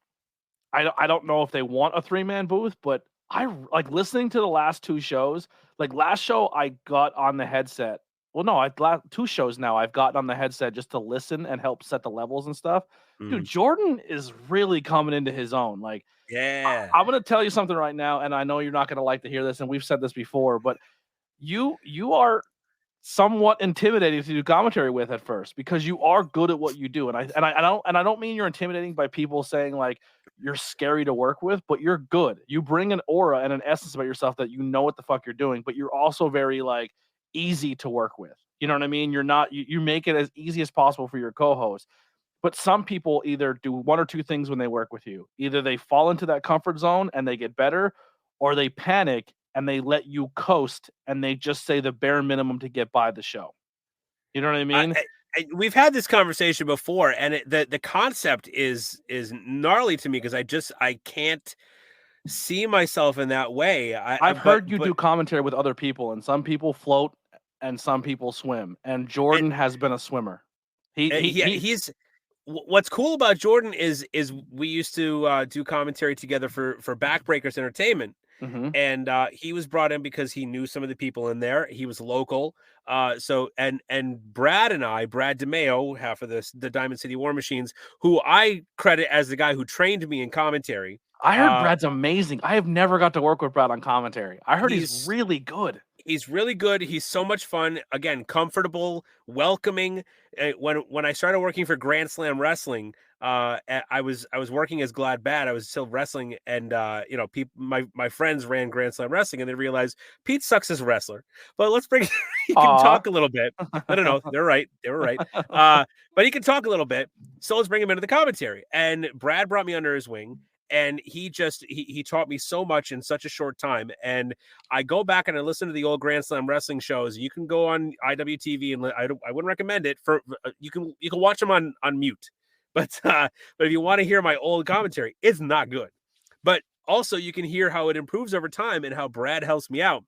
I don't know if they want a 3-man booth, but I like listening to the last 2 shows. Like last show, I got on the headset. Well, no, 2 shows now I've gotten on the headset just to listen and help set the levels and stuff. Dude, Jordan is really coming into his own. Like, yeah, I'm going to tell you something right now, and I know you're not going to like to hear this, and we've said this before, but you are somewhat intimidating to do commentary with at first because you are good at what you do. And I don't mean you're intimidating by people saying like you're scary to work with, but you're good. You bring an aura and an essence about yourself that you know what the fuck you're doing, but you're also very like easy to work with. You know what I mean? You're not, you make it as easy as possible for your co-host. But some people either do one or two things when they work with you. Either they fall into that comfort zone and they get better, or they panic and they let you coast and they just say the bare minimum to get by the show. You know what I mean? We've had this conversation before, and the concept is gnarly to me because I can't see myself in that way. I've heard you do commentary with other people, and some people float and some people swim. And Jordan has been a swimmer. He's what's cool about Jordan is we used to do commentary together for Backbreakers Entertainment. Mm-hmm. And he was brought in because he knew some of the people in there. He was local. So Brad and I, Brad DeMeo, half of the Diamond City War Machines, who I credit as the guy who trained me in commentary. I heard Brad's amazing. I have never got to work with Brad on commentary. I heard he's really good. He's really good. He's so much fun. Again, comfortable, welcoming. When I started working for Grand Slam Wrestling, I was working as Glad Bad. I was still wrestling, and my friends ran Grand Slam Wrestling, and they realized Pete sucks as a wrestler. But let's bring he can talk a little bit. I don't know. They're right. They were right. But he can talk a little bit. So let's bring him into the commentary. And Brad brought me under his wing. And he taught me so much in such a short time. And I go back and I listen to the old Grand Slam Wrestling shows. You can go on IWTV, and I wouldn't recommend it for you can watch them on mute. But if you want to hear my old commentary, it's not good. But also you can hear how it improves over time and how Brad helps me out.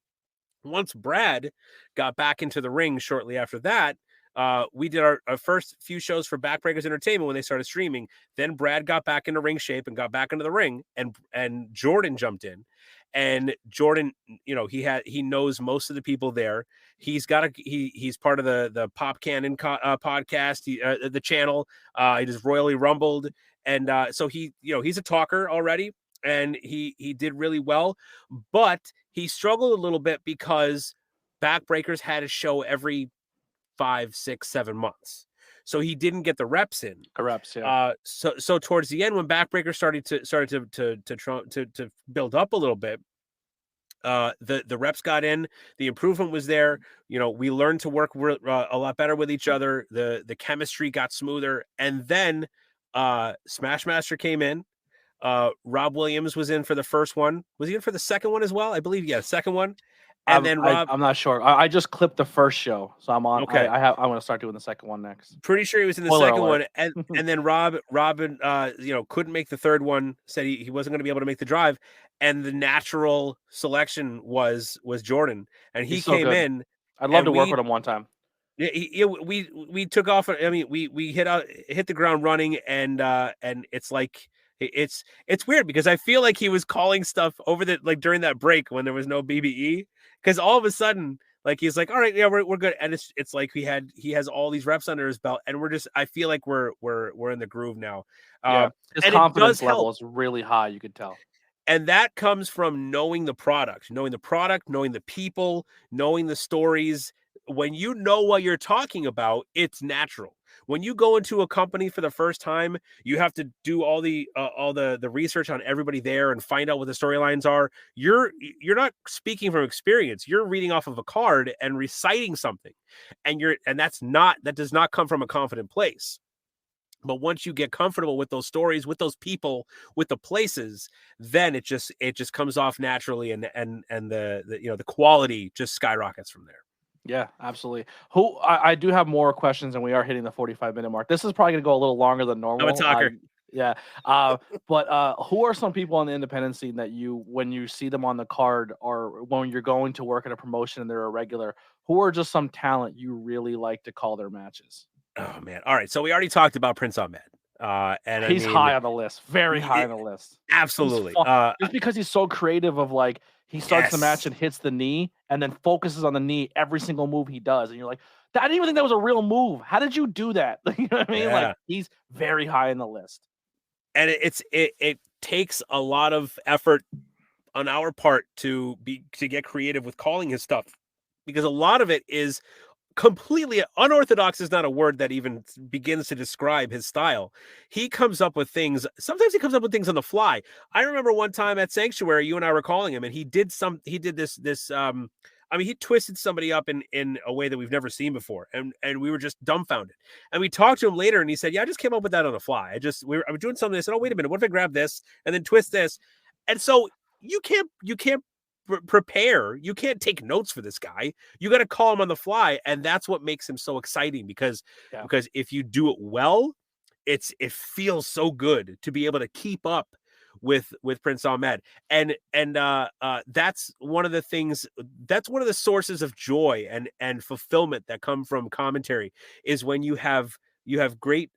Once Brad got back into the ring shortly after that, we did our first few shows for Backbreakers Entertainment when they started streaming. Then Brad got back into ring shape and got back into the ring, and Jordan jumped in. And Jordan, he knows most of the people there. He's part of the Pop Cannon podcast, the channel. He just royally rumbled, and so he's a talker already, and he did really well. But he struggled a little bit because Backbreakers had a show every 5, 6, 7 months. So he didn't get the reps in. Yeah. So towards the end, when Backbreaker started to build up a little bit, the reps got in. The improvement was there. We learned to work a lot better with each other. The chemistry got smoother, and then Smash Master came in. Rob Williams was in for the first one. Was he in for the second one as well? I believe, yeah, second one. And then Rob, I'm not sure. I just clipped the first show, so I'm on. Okay. I'm going to start doing the second one next. Pretty sure he was in the Spoiler second alert. one, and then Robin, couldn't make the third one. Said he wasn't going to be able to make the drive, and the natural selection was Jordan, and he so came good. in. I'd love to work with him one time. Yeah, we took off. I mean, we hit the ground running, and it's like it's weird because I feel like he was calling stuff over during that break when there was no BBE, because all of a sudden, like, he's like, all right, yeah, we're good, and it's like he has all these reps under his belt, and I feel like we're in the groove now. Yeah, his confidence level is really high. You could tell. And that comes from knowing the product, knowing the people, knowing the stories. When you know what you're talking about, it's natural. When you go into a company for the first time, you have to do all the research on everybody there and find out what the storylines are. You're not speaking from experience. You're reading off of a card and reciting something, and that does not come from a confident place. But once you get comfortable with those stories, with those people, with the places, then it just comes off naturally, and the quality just skyrockets from there. Yeah, absolutely. I do have more questions, and we are hitting the 45-minute mark. This is probably going to go a little longer than normal. I'm a talker. Yeah. But who are some people on the independent scene that when you see them on the card, or when you're going to work at a promotion and they're a regular, who are just some talent you really like to call their matches? Oh man. All right. So we already talked about Prince Ahmed. And he's high on the list. Very high on the list. Absolutely. Just because he's so creative of, like, he starts the match and hits the knee and then focuses on the knee every single move he does. And you're like, I didn't even think that was a real move. How did you do that? You know what I mean? Yeah. Like, he's very high on the list. And it takes a lot of effort on our part to get creative with calling his stuff, because a lot of it is completely unorthodox. Is not a word that even begins to describe his style. He comes up with things. Sometimes he comes up with things on the fly. I remember one time at Sanctuary, you and I were calling him, and he did this. I mean, he twisted somebody up in a way that we've never seen before, and we were just dumbfounded. And we talked to him later, and he said, "Yeah, I just came up with that on the fly. I was doing something. I said, oh, wait a minute, what if I grab this and then twist this?" And so you can't prepare. You can't take notes for this guy. You got to call him on the fly, and that's what makes him so exciting, because if you do it well, it feels so good to be able to keep up with Prince Ahmed, and that's one of the things. That's one of the sources of joy and fulfillment that come from commentary, is when you have great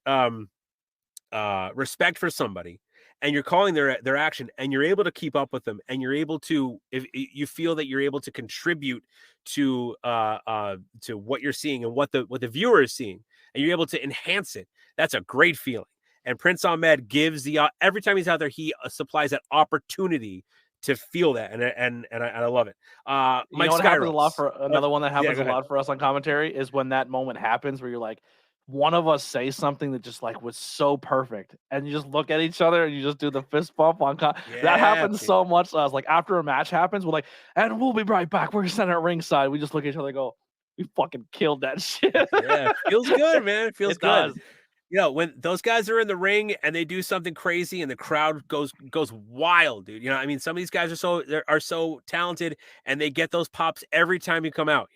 respect for somebody, and you're calling their action, and you're able to keep up with them, and you're able to, if you feel that you're able to contribute to what you're seeing and what the viewer is seeing, and you're able to enhance it. That's a great feeling. And Prince Ahmed gives every time he's out there, he supplies that opportunity to feel that, and I love it. Mike, what happens a lot for another one that happens a lot for us on commentary is when that moment happens where you're like, one of us say something that just, like, was so perfect, and you just look at each other and you just do the fist bump on that happens so much to us. Like, after a match happens, we're like, and we'll be right back, we're sitting at ringside, we just look at each other and go, we fucking killed that shit. Yeah, feels good, man. It feels good. Does. When those guys are in the ring and they do something crazy and the crowd goes wild, dude. I mean, some of these guys are so talented, and they get those pops every time you come out.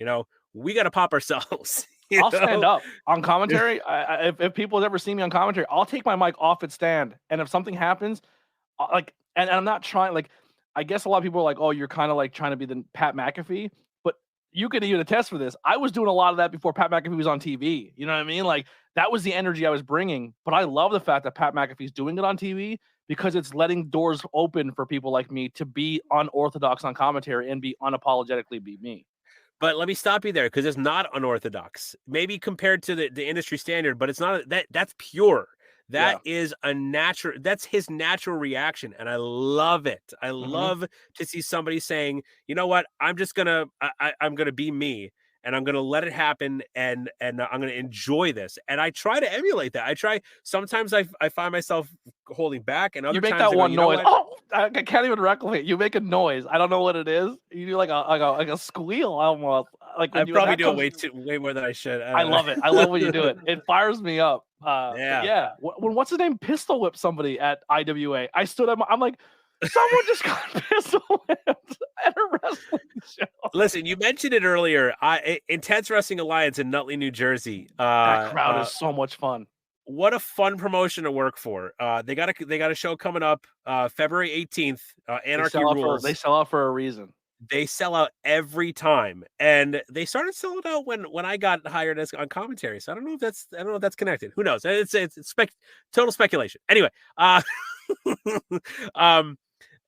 We got to pop ourselves. I'll stand up on commentary. If people have ever seen me on commentary, I'll take my mic off its stand, and if something happens, and I'm not trying, like, I guess a lot of people are like, oh, you're kind of like trying to be the Pat McAfee, but you can even attest for this. I was doing a lot of that before Pat McAfee was on TV. You know what I mean? Like, that was the energy I was bringing. But I love the fact that Pat McAfee's doing it on TV, because it's letting doors open for people like me to be unorthodox on commentary and be unapologetically be me. But let me stop you there, because it's not unorthodox. Maybe compared to the industry standard, but it's not that's pure. That is that's his natural reaction. And I love it. I love to see somebody saying, you know what, I'm going to be me, and I'm going to let it happen, and I'm going to enjoy this. And I try to emulate that. Sometimes I find myself holding back, and other times you make that one noise. Oh, I can't even replicate. You make a noise. I don't know what it is. You do like a squeal almost. Like I'm probably doing way more than I should. I love it. I love when you do it. It fires me up. Yeah. When what's his name pistol whipped somebody at IWA, I stood up. I'm like, someone just got pistol whipped at a wrestling show. Listen, you mentioned it earlier. Intense Wrestling Alliance in Nutley, New Jersey. That crowd is so much fun. What a fun promotion to work for. They got a show coming up February 18th. Anarchy Rules. They sell out for a reason. They sell out every time, and they started selling out when I got hired on commentary. So I don't know if that's connected. Who knows? It's total speculation. Anyway,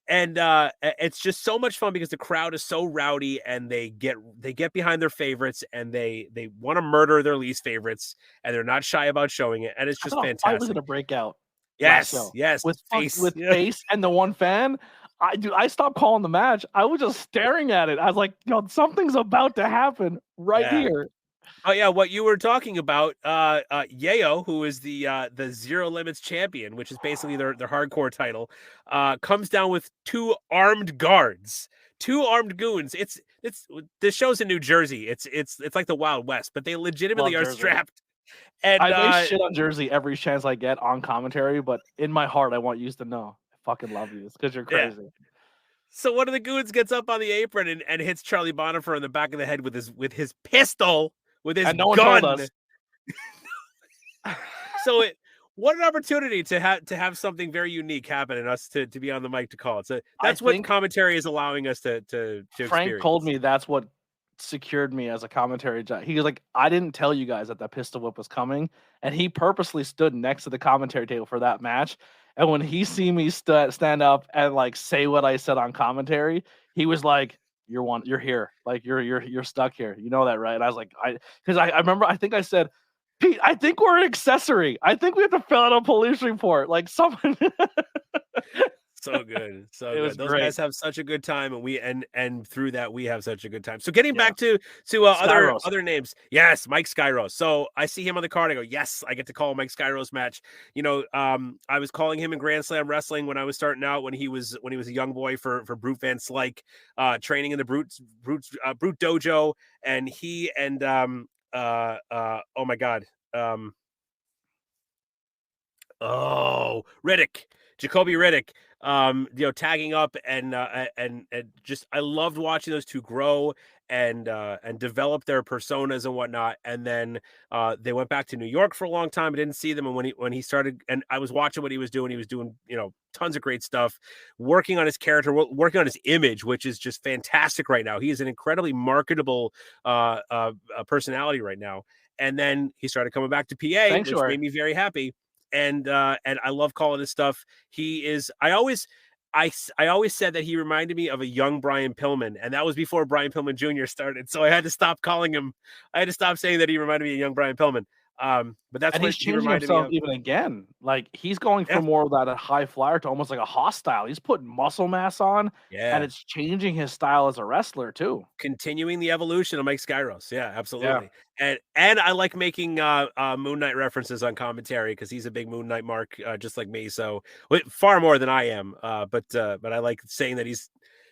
it's just so much fun because the crowd is so rowdy, and they get behind their favorites, and they want to murder their least favorites, and they're not shy about showing it, and it's just fantastic. I was gonna break out. Yes, with Face and the one fan. I stopped calling the match. I was just staring at it. I was like, something's about to happen here. Oh yeah, what you were talking about, Yayo, who is the Zero Limits champion, which is basically their hardcore title, comes down with 2 armed guards, 2 armed goons. It's this show's in New Jersey. It's like the Wild West, but they legitimately are strapped. And I make shit on Jersey every chance I get on commentary, but in my heart, I want you to know. Fucking love you because you're crazy. Yeah. So one of the goons gets up on the apron and hits Charlie Bonifer in the back of the head with his pistol, with his no gun. One told us. So what an opportunity to have something very unique happen and us to be on the mic to call it. So that's what commentary is allowing us to Frank experience. Told me that's what secured me as a commentary judge. He was like, I didn't tell you guys that pistol whip was coming, and he purposely stood next to the commentary table for that match. And when he see me stand up and like say what I said on commentary, he was like, "You're here. Like you're stuck here. You know that, right?" And I was like, because I remember, I think I said, "Pete, I think we're an accessory. I think we have to fill out a police report." Like someone. So good. So good. Those guys have such a good time, and and through that we have such a good time. So getting back to other names. Yes, Mike Skyros. So I see him on the card. I go, yes, I get to call Mike Skyros match. I was calling him in Grand Slam Wrestling when I was starting out, when he was a young boy for Brute Van Slyke, training in the Brute Dojo, and he and oh my God. Riddick. Jacoby Riddick, tagging up and just I loved watching those two grow and develop their personas and whatnot. And then they went back to New York for a long time. I didn't see them, and when he started, and I was watching what he was doing. He was doing tons of great stuff, working on his character, working on his image, which is just fantastic right now. He is an incredibly marketable personality right now. And then he started coming back to PA, which made me very happy. And I love calling his stuff. He is. I always said that he reminded me of a young Brian Pillman, and that was before Brian Pillman Jr. started. So I had to stop calling him. I had to stop saying that he reminded me of young Brian Pillman. But that's what he's changing himself even again. Like he's going from more of that high flyer to almost like a hostile. He's putting muscle mass on, and it's changing his style as a wrestler too. Continuing the evolution of Mike Skyros. Yeah, absolutely. Yeah. And I like making Moon Knight references on commentary because he's a big Moon Knight mark, just like me. So far more than I am. But I like saying that he's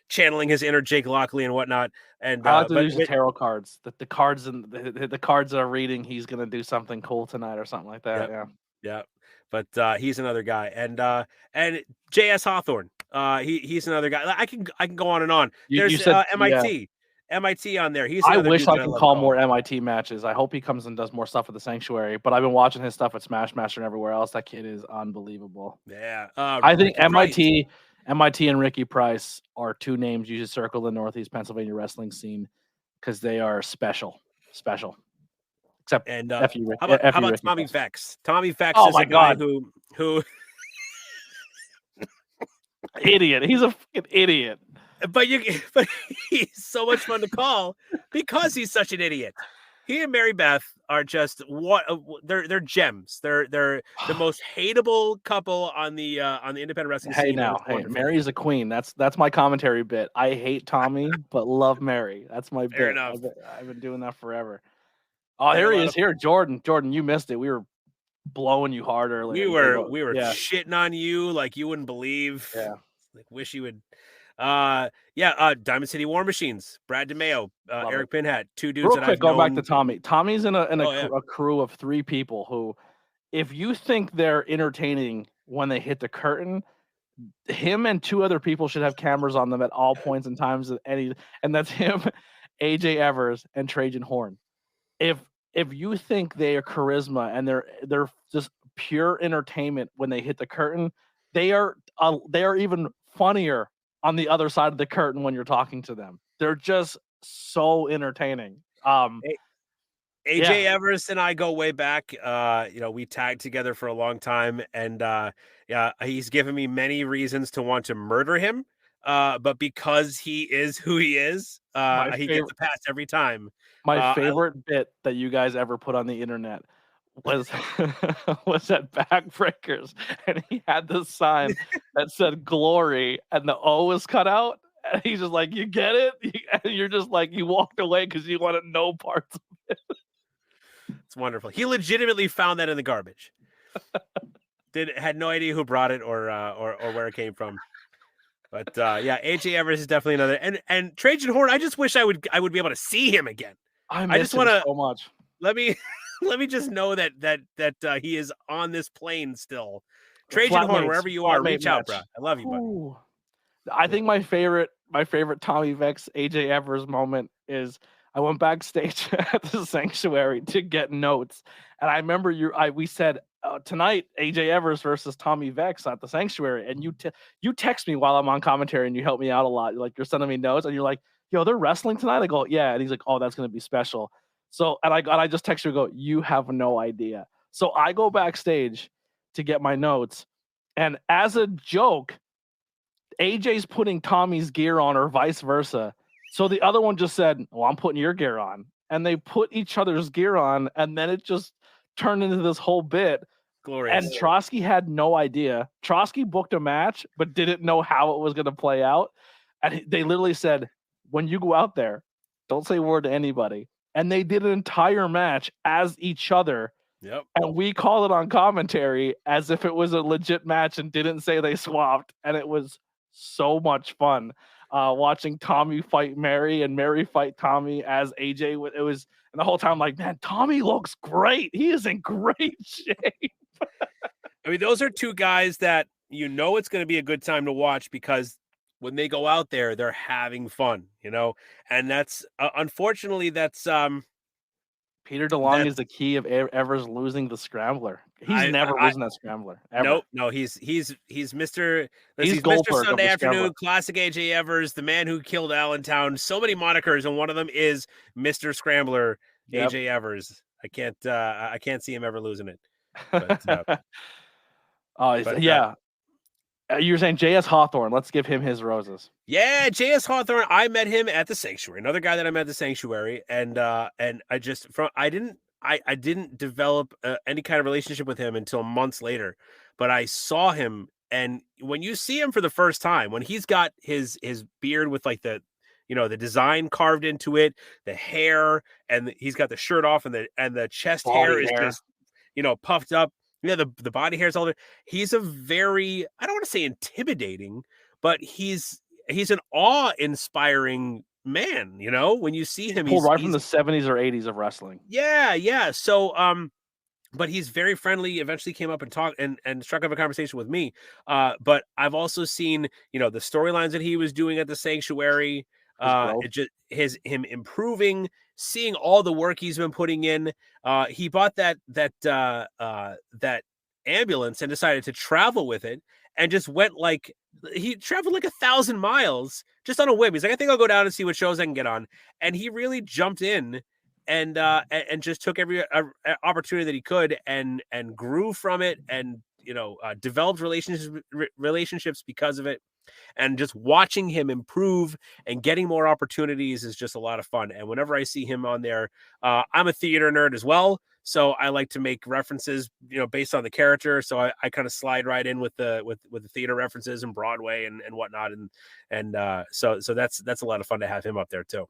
channeling his inner Jake Lockley and whatnot. And I like to use the tarot cards. The cards and the cards that are reading, he's gonna do something cool tonight or something like that. Yeah. But he's another guy. And JS Hawthorne. He's another guy. I can go on and on. There's you said, MIT on there. I wish I could call more MIT matches. I hope he comes and does more stuff at the Sanctuary. But I've been watching his stuff at Smash Master and everywhere else. That kid is unbelievable. Yeah. I think MIT and Ricky Price are two names you should circle the Northeast Pennsylvania wrestling scene because they are special. Except and how about Tommy Vex? Tommy Vex is a guy who idiot. He's a fucking idiot. But he's so much fun to call because he's such an idiot. He and Mary Beth are just they're gems. They're the most hateable couple on the independent wrestling scene. Hey, Mary's a queen. That's my commentary bit. I hate Tommy, but love Mary. That's my bit. I've been doing that forever. Oh, here he is. Here, Jordan. Jordan, you missed it. We were blowing you hard earlier. We were shitting on you like you wouldn't believe. Yeah. Like wish you would. Diamond City War Machines, Brad DeMeo, Eric Pinhat, two dudes Real that quick, I've going known. back to Tommy. Tommy's in a crew of 3 people who, if you think they're entertaining when they hit the curtain, him and 2 other people should have cameras on them at all points and times. And that's him, AJ Evers, and Trajan Horn. If you think they are charisma and they're just pure entertainment when they hit the curtain, they are even funnier on the other side of the curtain when you're talking to them. They're just so entertaining. AJ Evers and I go way back. We tagged together for a long time, and he's given me many reasons to want to murder him. But because he is who he is, he gets a pass every time. My favorite bit that you guys ever put on the internet was was at Backbreakers, and he had this sign that said "Glory" and the O was cut out, and he's just like, "You get it?" And you're just like, you walked away because you wanted no parts of it. It's wonderful. He legitimately found that in the garbage. Had no idea who brought it or where it came from. But AJ Evers is definitely another. And Trajan Horn, I just wish I would be able to see him again. I just want to so much. Let me just know that he is on this plane still. Trajan Horn, wherever you are, reach out, bro. I love you, buddy. Ooh. I think my favorite Tommy Vex AJ Evers moment is I went backstage at the Sanctuary to get notes, and I remember we said tonight AJ Evers versus Tommy Vex at the Sanctuary, and you text me while I'm on commentary and you help me out a lot. You're sending me notes and you're like, "Yo, they're wrestling tonight?" I go, "Yeah," and he's like, "Oh, that's gonna be special." So and I just text you and go, "You have no idea." So I go backstage to get my notes, and as a joke, AJ's putting Tommy's gear on or vice versa. So the other one just said, "Well, I'm putting your gear on." And they put each other's gear on, and then it just turned into this whole bit. Glorious. And Trotsky had no idea. Trotsky booked a match, but didn't know how it was going to play out. And they literally said, "When you go out there, don't say a word to anybody." And they did an entire match as each other. Yep. And we called it on commentary as if it was a legit match and didn't say they swapped. And it was so much fun watching Tommy fight Mary and Mary fight Tommy as AJ. It was, and the whole time, like, man, Tommy looks great. He is in great shape. I mean, those are 2 guys that it's going to be a good time to watch because when they go out there, they're having fun, and that's unfortunately that's Peter DeLonge is the key of Evers losing the scrambler. He's never losing that scrambler. Ever. No, he's Mr. He's Mr. Sunday Afternoon, Classic AJ Evers, the man who killed Allentown. So many monikers, and one of them is Mr. Scrambler, AJ Evers. I can't see him ever losing it. But, you were saying J.S. Hawthorne. Let's give him his roses. Yeah, J.S. Hawthorne. I met him at the Sanctuary. Another guy that I met at the Sanctuary, and I didn't develop any kind of relationship with him until months later. But I saw him, and when you see him for the first time, when he's got his beard with like the design carved into it, the hair, and he's got the shirt off, and the chest hair is just puffed up. Yeah, the body hair is all there. He's a very, I don't want to say intimidating, but he's an awe-inspiring man, when you see him. He's right from the 70s or 80s of wrestling. Yeah. So, but he's very friendly, eventually came up and talked and struck up a conversation with me. But I've also seen, the storylines that he was doing at the Sanctuary, him improving, seeing all the work he's been putting in. He bought that ambulance and decided to travel with it, and just went he traveled 1,000 miles just on a whim. He's like, I think I'll go down and see what shows I can get on. And he really jumped in and just took every opportunity that he could and grew from it, and developed relationships because of it. And just watching him improve and getting more opportunities is just a lot of fun. And whenever I see him on there, I'm a theater nerd as well, so I like to make references, based on the character. So I kind of slide right in with the theater references and Broadway and whatnot. And so that's a lot of fun to have him up there too.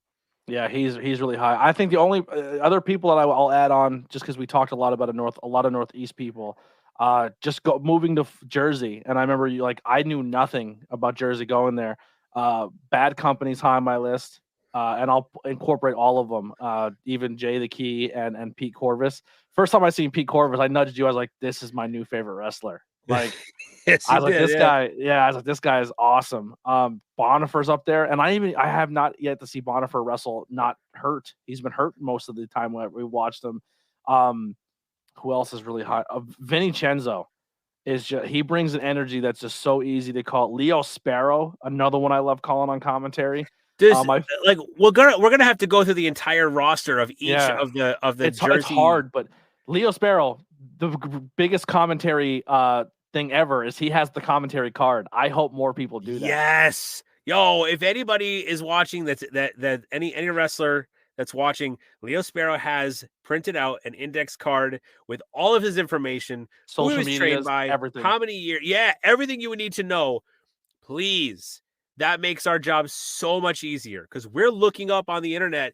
Yeah, he's really high. I think the only other people that I'll add on, just because we talked a lot about a lot of Northeast people. Moving to Jersey, and I remember I knew nothing about Jersey going there. Bad Company's high on my list, and I'll incorporate all of them, even Jay the Key and Pete Corvus. First time I seen Pete Corvus, I nudged you. I was like, "This is my new favorite wrestler." Like, yes, I was like, "This guy, yeah. I was like, this guy is awesome." Bonifer's up there, and I have not yet to see Bonifer wrestle not hurt. He's been hurt most of the time when we watched him. Who else is really hot? Vincenzo is just, he brings an energy that's just so easy to call. Leo Sparrow, another one I love calling on commentary. Like we're gonna have to go through the entire roster of each of the jersey. It's hard, but Leo Sparrow, the biggest commentary thing ever is he has the commentary card. I hope more people do that. Yes, yo, if anybody is watching that any wrestler that's watching, Leo Sparrow has printed out an index card with all of his information, social media, trained by, everything, how many years, everything you would need to know. Please, that makes our job so much easier because we're looking up on the internet.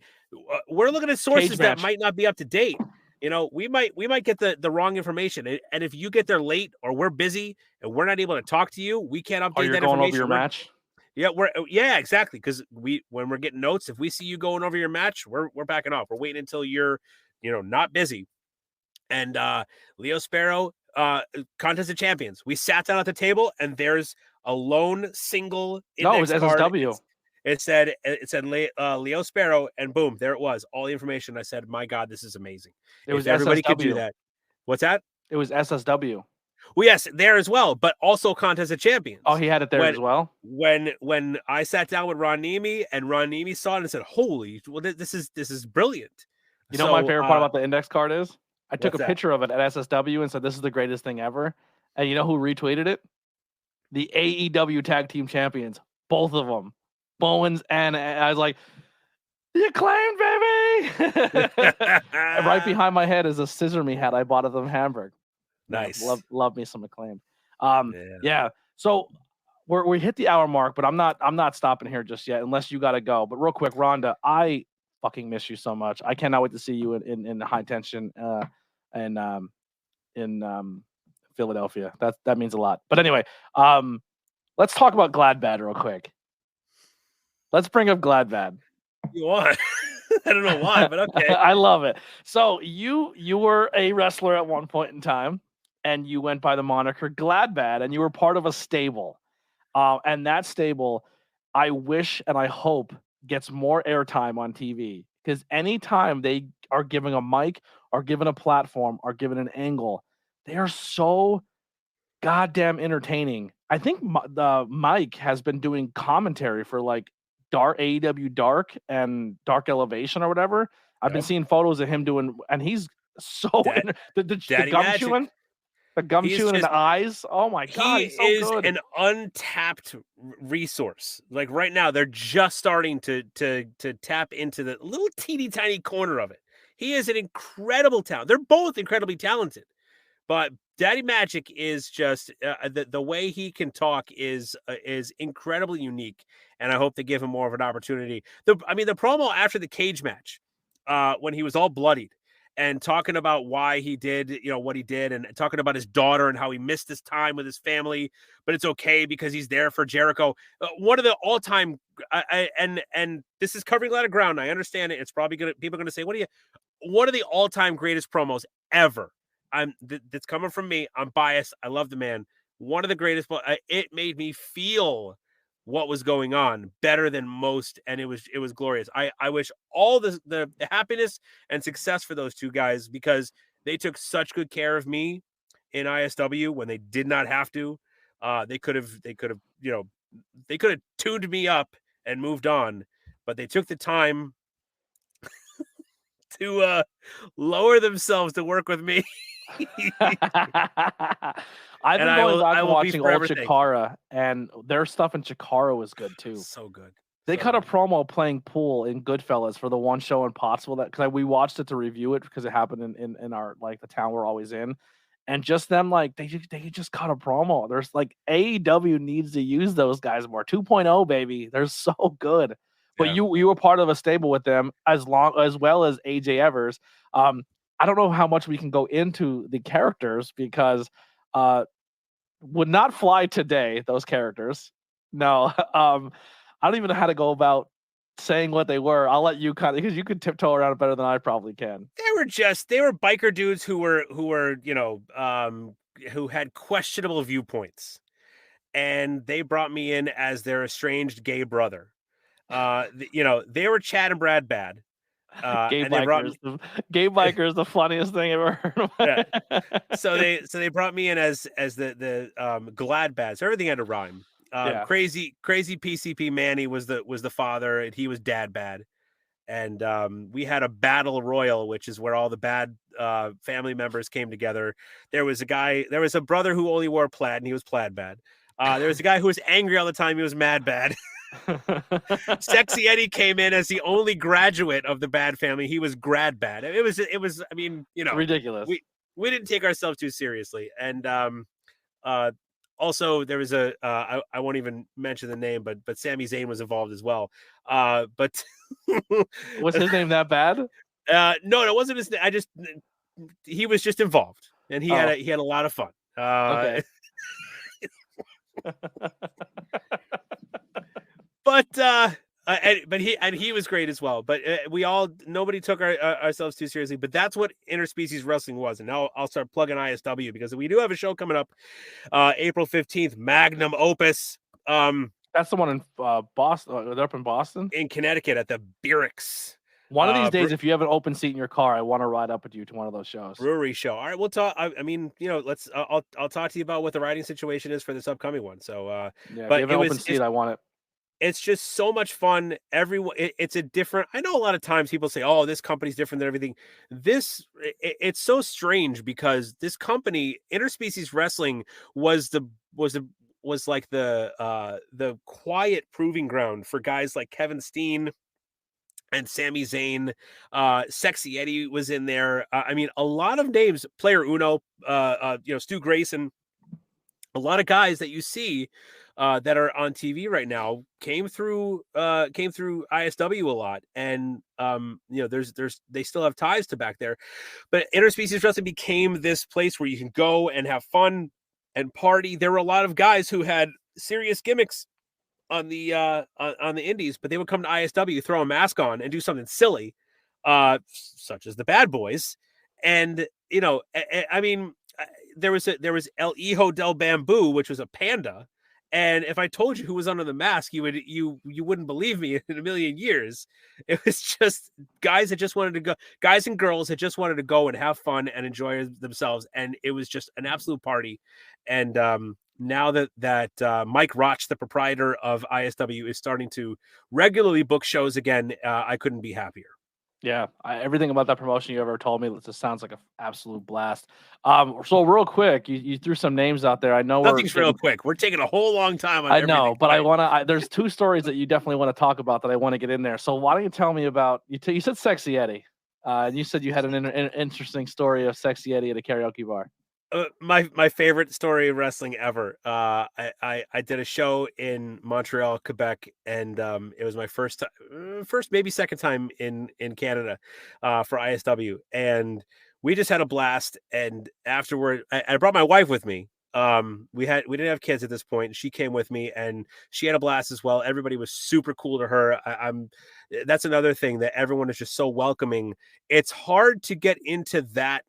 We're looking at sources that might not be up to date. You know, we might get the wrong information, and if you get there late or we're busy and we're not able to talk to you, we can't update that information. Over your match. Yeah, exactly. Because when we're getting notes, if we see you going over your match, we're backing off. We're waiting until you're, not busy. And Leo Sparrow, Contest of Champions. We sat down at the table, and there's a lone single index it was SSW. It said Leo Sparrow, and boom, there it was. All the information. I said, my God, this is amazing. Everybody could do that. What's that? It was SSW. Well, yes, there as well, but also Contest of Champions. Oh, he had it there as well. When I sat down with Ron Nemi, and Ron Nemi saw it and said, "Holy, well, this is brilliant." You know, my favorite part about the index card is I took a picture of it at SSW and said, "This is the greatest thing ever." And you know who retweeted it? The AEW Tag Team Champions, both of them, Bowens, and I was like, "The Acclaimed, baby!" Right behind my head is a Scissor Me hat I bought at them in Hamburg. Nice. Love me some Acclaimed. Yeah. So we hit the hour mark, but I'm not stopping here just yet unless you got to go. But real quick, Rhonda, I fucking miss you so much. I cannot wait to see you in high tension in Philadelphia. That means a lot. But anyway, let's talk about Gladbad real quick. Let's bring up Gladbad. You want? I don't know why, but okay. I love it. So you were a wrestler at one point in time, and you went by the moniker Gladbad, and you were part of a stable. And that stable, I wish and I hope gets more airtime on TV, because anytime they are giving a mic or given a platform or given an angle, they are so goddamn entertaining. I think the Mike has been doing commentary for like AEW Dark and Dark Elevation or whatever. I've been seeing photos of him doing, and he's so the gum chewing. The gum chewing in the eyes. Oh my God. He is an untapped resource. Like right now, they're just starting to tap into the little teeny tiny corner of it. He is an incredible talent. They're both incredibly talented, but Daddy Magic is just the way he can talk is incredibly unique, and I hope they give him more of an opportunity. The promo after the cage match, when he was all bloodied and talking about why he did, what he did, and talking about his daughter and how he missed this time with his family, but it's okay because he's there for Jericho. One of the all-time, and this is covering a lot of ground. I understand it. It's probably people are going to say, one of the all-time greatest promos ever. That's coming from me. I'm biased. I love the man. One of the greatest. It made me feel what was going on better than most, and it was glorious. I wish all the happiness and success for those two guys, because they took such good care of me in ISW when they did not have to. They could have tuned me up and moved on, but they took the time to lower themselves to work with me. I've been going back and watching old Chikara, and their stuff in Chikara was good too. So good. They cut a promo playing pool in Goodfellas for the one show in Pottsville because we watched it to review it because it happened in our the town we're always in, and just them they just cut a promo. There's AEW needs to use those guys more. 2.0 baby, they're so good. But you were part of a stable with them as well as AJ Evers. I don't know how much we can go into the characters because would not fly today, those characters. No. I don't even know how to go about saying what they were. I'll let you because you could tiptoe around it better than I probably can. They were biker dudes who were who had questionable viewpoints, and they brought me in as their estranged gay brother. They were Chad and Brad bad. Gay bikers. Gay biker is the funniest thing I've ever heard of. Yeah. So they brought me in as the glad bad. So everything had to rhyme. Crazy PCP Manny was the father, and he was dad bad. And we had a battle royal, which is where all the bad family members came together. There was a brother who only wore plaid, and he was plaid bad. There was a guy who was angry all the time. He was mad bad. Sexy Eddie came in as the only graduate of the bad family. He was grad bad. It was. I mean, ridiculous. We didn't take ourselves too seriously. And also there was I won't even mention the name, but Sami Zayn was involved as well. But was his name that bad? No, it wasn't his name. He was just involved, and he had a lot of fun. Okay. But he was great as well. But nobody took ourselves too seriously. But that's what interspecies wrestling was. And now I'll start plugging ISW, because we do have a show coming up April 15th, Magnum Opus. That's the one in Boston. They're up in Boston, in Connecticut at the Beerix. One of these days, if you have an open seat in your car, I want to ride up with you to one of those shows. Brewery show. All right, we'll talk. I mean, I'll talk to you about what the riding situation is for this upcoming one. So, but if you have an open seat, I want it. It's just so much fun. Everyone, it's a different. I know a lot of times people say, "Oh, this company's different than everything." It's so strange, because this company, Interspecies Wrestling, was like the quiet proving ground for guys like Kevin Steen and Sami Zayn. Sexy Eddie was in there. I mean, a lot of names. Player Uno, Stu Grayson. A lot of guys that you see that are on TV right now came through ISW a lot, and they still have ties to back there. But Interspecies Wrestling became this place where you can go and have fun and party. There were a lot of guys who had serious gimmicks on the indies, but they would come to ISW, throw a mask on, and do something silly, such as the Bad Boys. And I mean, there was El Hijo del Bamboo, which was a panda. And if I told you who was under the mask, you wouldn't believe me in a million years. It was just guys and girls that just wanted to go and have fun and enjoy themselves. And it was just an absolute party. And now that Mike Roch, the proprietor of ISW, is starting to regularly book shows again, I couldn't be happier. Yeah, everything about that promotion you ever told me, it just sounds like an absolute blast. So real quick, you threw some names out there. I know nothing's real quick. We're taking a whole long time on I know, but there's two stories that you definitely want to talk about that I want to get in there. So why don't you tell me about, you said Sexy Eddie, and you said you had an interesting story of Sexy Eddie at a karaoke bar. My favorite story of wrestling ever. I did a show in Montreal, Quebec, and it was my first maybe second time in Canada for ISW, and we just had a blast. And afterward, I brought my wife with me. We didn't have kids at this point. She came with me, and she had a blast as well. Everybody was super cool to her. That's another thing, that everyone is just so welcoming. It's hard to get into that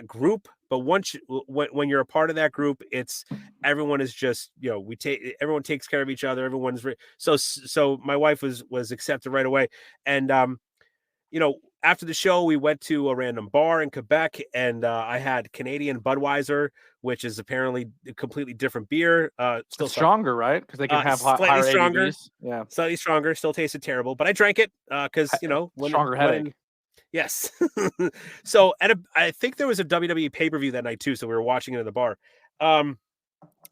group, but when you're a part of that group, everyone is just, everyone takes care of each other. Everyone's so my wife was accepted right away. And after the show, we went to a random bar in Quebec, and I had Canadian Budweiser, which is apparently a completely different beer. Still stronger, right? Because they can have higher stronger. ABVs. Yeah, slightly stronger. Still tasted terrible, but I drank it because stronger headache. Yes. So, and I think there was a WWE pay-per-view that night too, so we were watching it in the bar.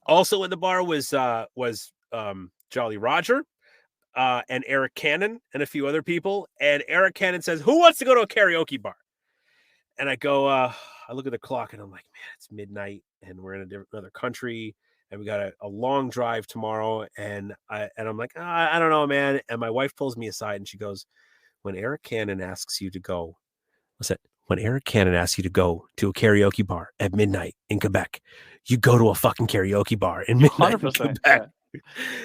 Also in the bar was Jolly Roger, and Eric Cannon and a few other people. And Eric Cannon says, "Who wants to go to a karaoke bar?" And I go, I look at the clock, and I'm like, man, it's midnight, and we're in another country, and we got a long drive tomorrow. And I'm like, I don't know, man. And my wife pulls me aside, and she goes, when Eric Cannon asks you to go, when Eric Cannon asks you to go to a karaoke bar at midnight in Quebec, you go to a fucking karaoke bar in midnight in Quebec. Yeah.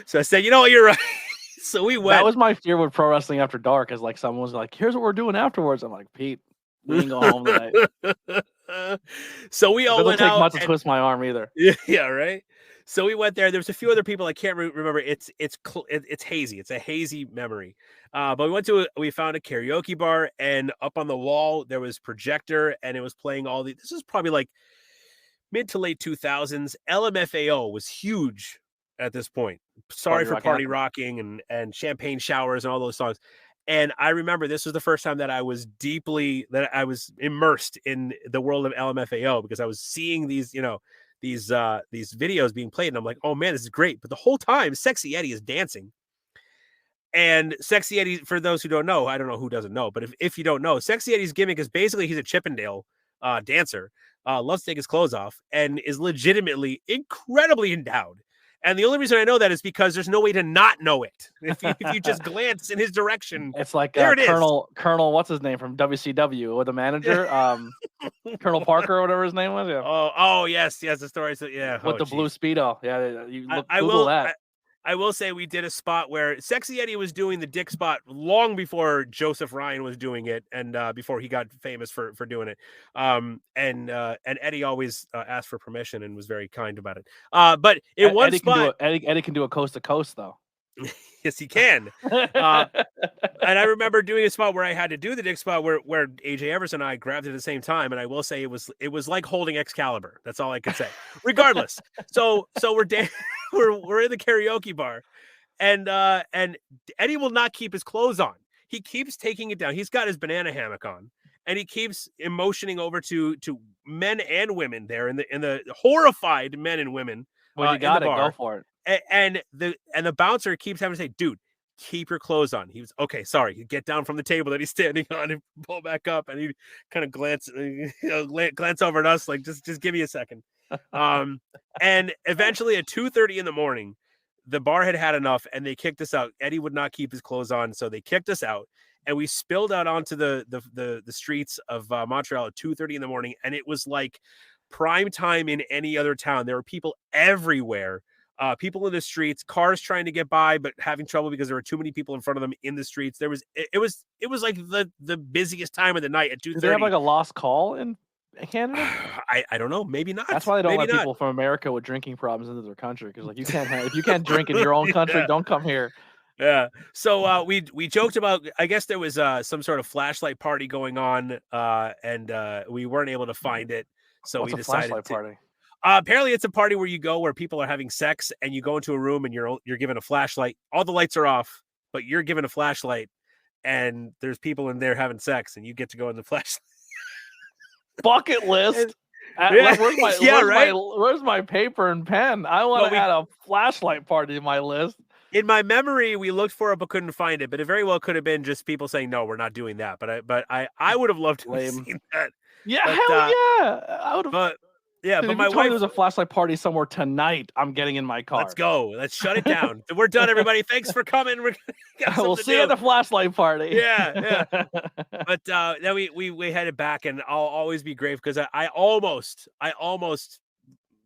So I said, you know what, you're right. So we went. That was my fear with Pro Wrestling After Dark, is like someone was like, "Here's what we're doing afterwards." I'm like, Pete, we ain't going home tonight. So we It all doesn't went take out. much to twist my arm either. Yeah, right. So we went there. There was a few other people I can't remember. It's hazy. It's a hazy memory. But we found a karaoke bar, and up on the wall there was projector, and it was playing all the. This is probably like mid to late 2000s. LMFAO was huge at this point. Sorry for Party Rocking and Champagne Showers and all those songs. And I remember this was the first time that I was immersed in the world of LMFAO, because I was seeing these, these videos being played, and I'm like, oh man, this is great. But the whole time, Sexy Eddie is dancing. And Sexy Eddie, for those who don't know, I don't know who doesn't know, but if you don't know, Sexy Eddie's gimmick is basically he's a Chippendale dancer, loves to take his clothes off, and is legitimately incredibly endowed. And the only reason I know that is because there's no way to not know it. If you just glance in his direction, it's like there it Colonel, what's his name from WCW, or the manager, Colonel Parker, or whatever his name was. Yeah. Oh yes, the story. So yeah, with the blue Speedo. Yeah, you Google that. I will say we did a spot where Sexy Eddie was doing the dick spot long before Joseph Ryan was doing it, and before he got famous for doing it. And Eddie always asked for permission and was very kind about it. But in one spot, Eddie can do a coast to coast though. Yes, he can. And I remember doing a spot where I had to do the dick spot where AJ Everson and I grabbed it at the same time, and I will say it was like holding Excalibur. That's all I could say. Regardless, so we're in the karaoke bar, and Eddie will not keep his clothes on. He keeps taking it down. He's got his banana hammock on, and he keeps emotioning over to men and women there in the horrified men and women. Well, you got it. Go for it. And the bouncer keeps having to say, dude, keep your clothes on. He was okay. Sorry. He'd get down from the table that he's standing on and pull back up, and he'd kind of glance over at us like, just give me a second. And eventually at 2:30 in the morning, the bar had enough, and they kicked us out. Eddie would not keep his clothes on, so they kicked us out, and we spilled out onto the streets of Montreal at 2:30 in the morning, and it was like prime time in any other town. There were people everywhere. People in the streets, cars trying to get by, but having trouble because there were too many people in front of them in the streets. It was like the busiest time of the night at 2:30. Do they have like a lost call in Canada? I don't know. Maybe not. That's why they don't let people from America with drinking problems into their country, because like if you can't drink in your own country, don't come here. Yeah. So we joked about, I guess there was some sort of flashlight party going on, and we weren't able to find it. So we decided flashlight party? Apparently it's a party where you go where people are having sex, and you go into a room and you're given a flashlight. All the lights are off, but you're given a flashlight, and there's people in there having sex, and you get to go in the flashlight. Bucket list. Where's my paper and pen? I want to add a flashlight party to my list. In my memory, we looked for it but couldn't find it. But it very well could have been just people saying, "No, we're not doing that." But I would have loved to have seen that. Yeah, hell yeah, I would have. But yeah, but my wife. There's a flashlight party somewhere tonight. I'm getting in my car. Let's go. Let's shut it down. We're done, everybody. Thanks for coming. We'll see you at the flashlight party. Yeah. But then we headed back, and I'll always be grateful because I almost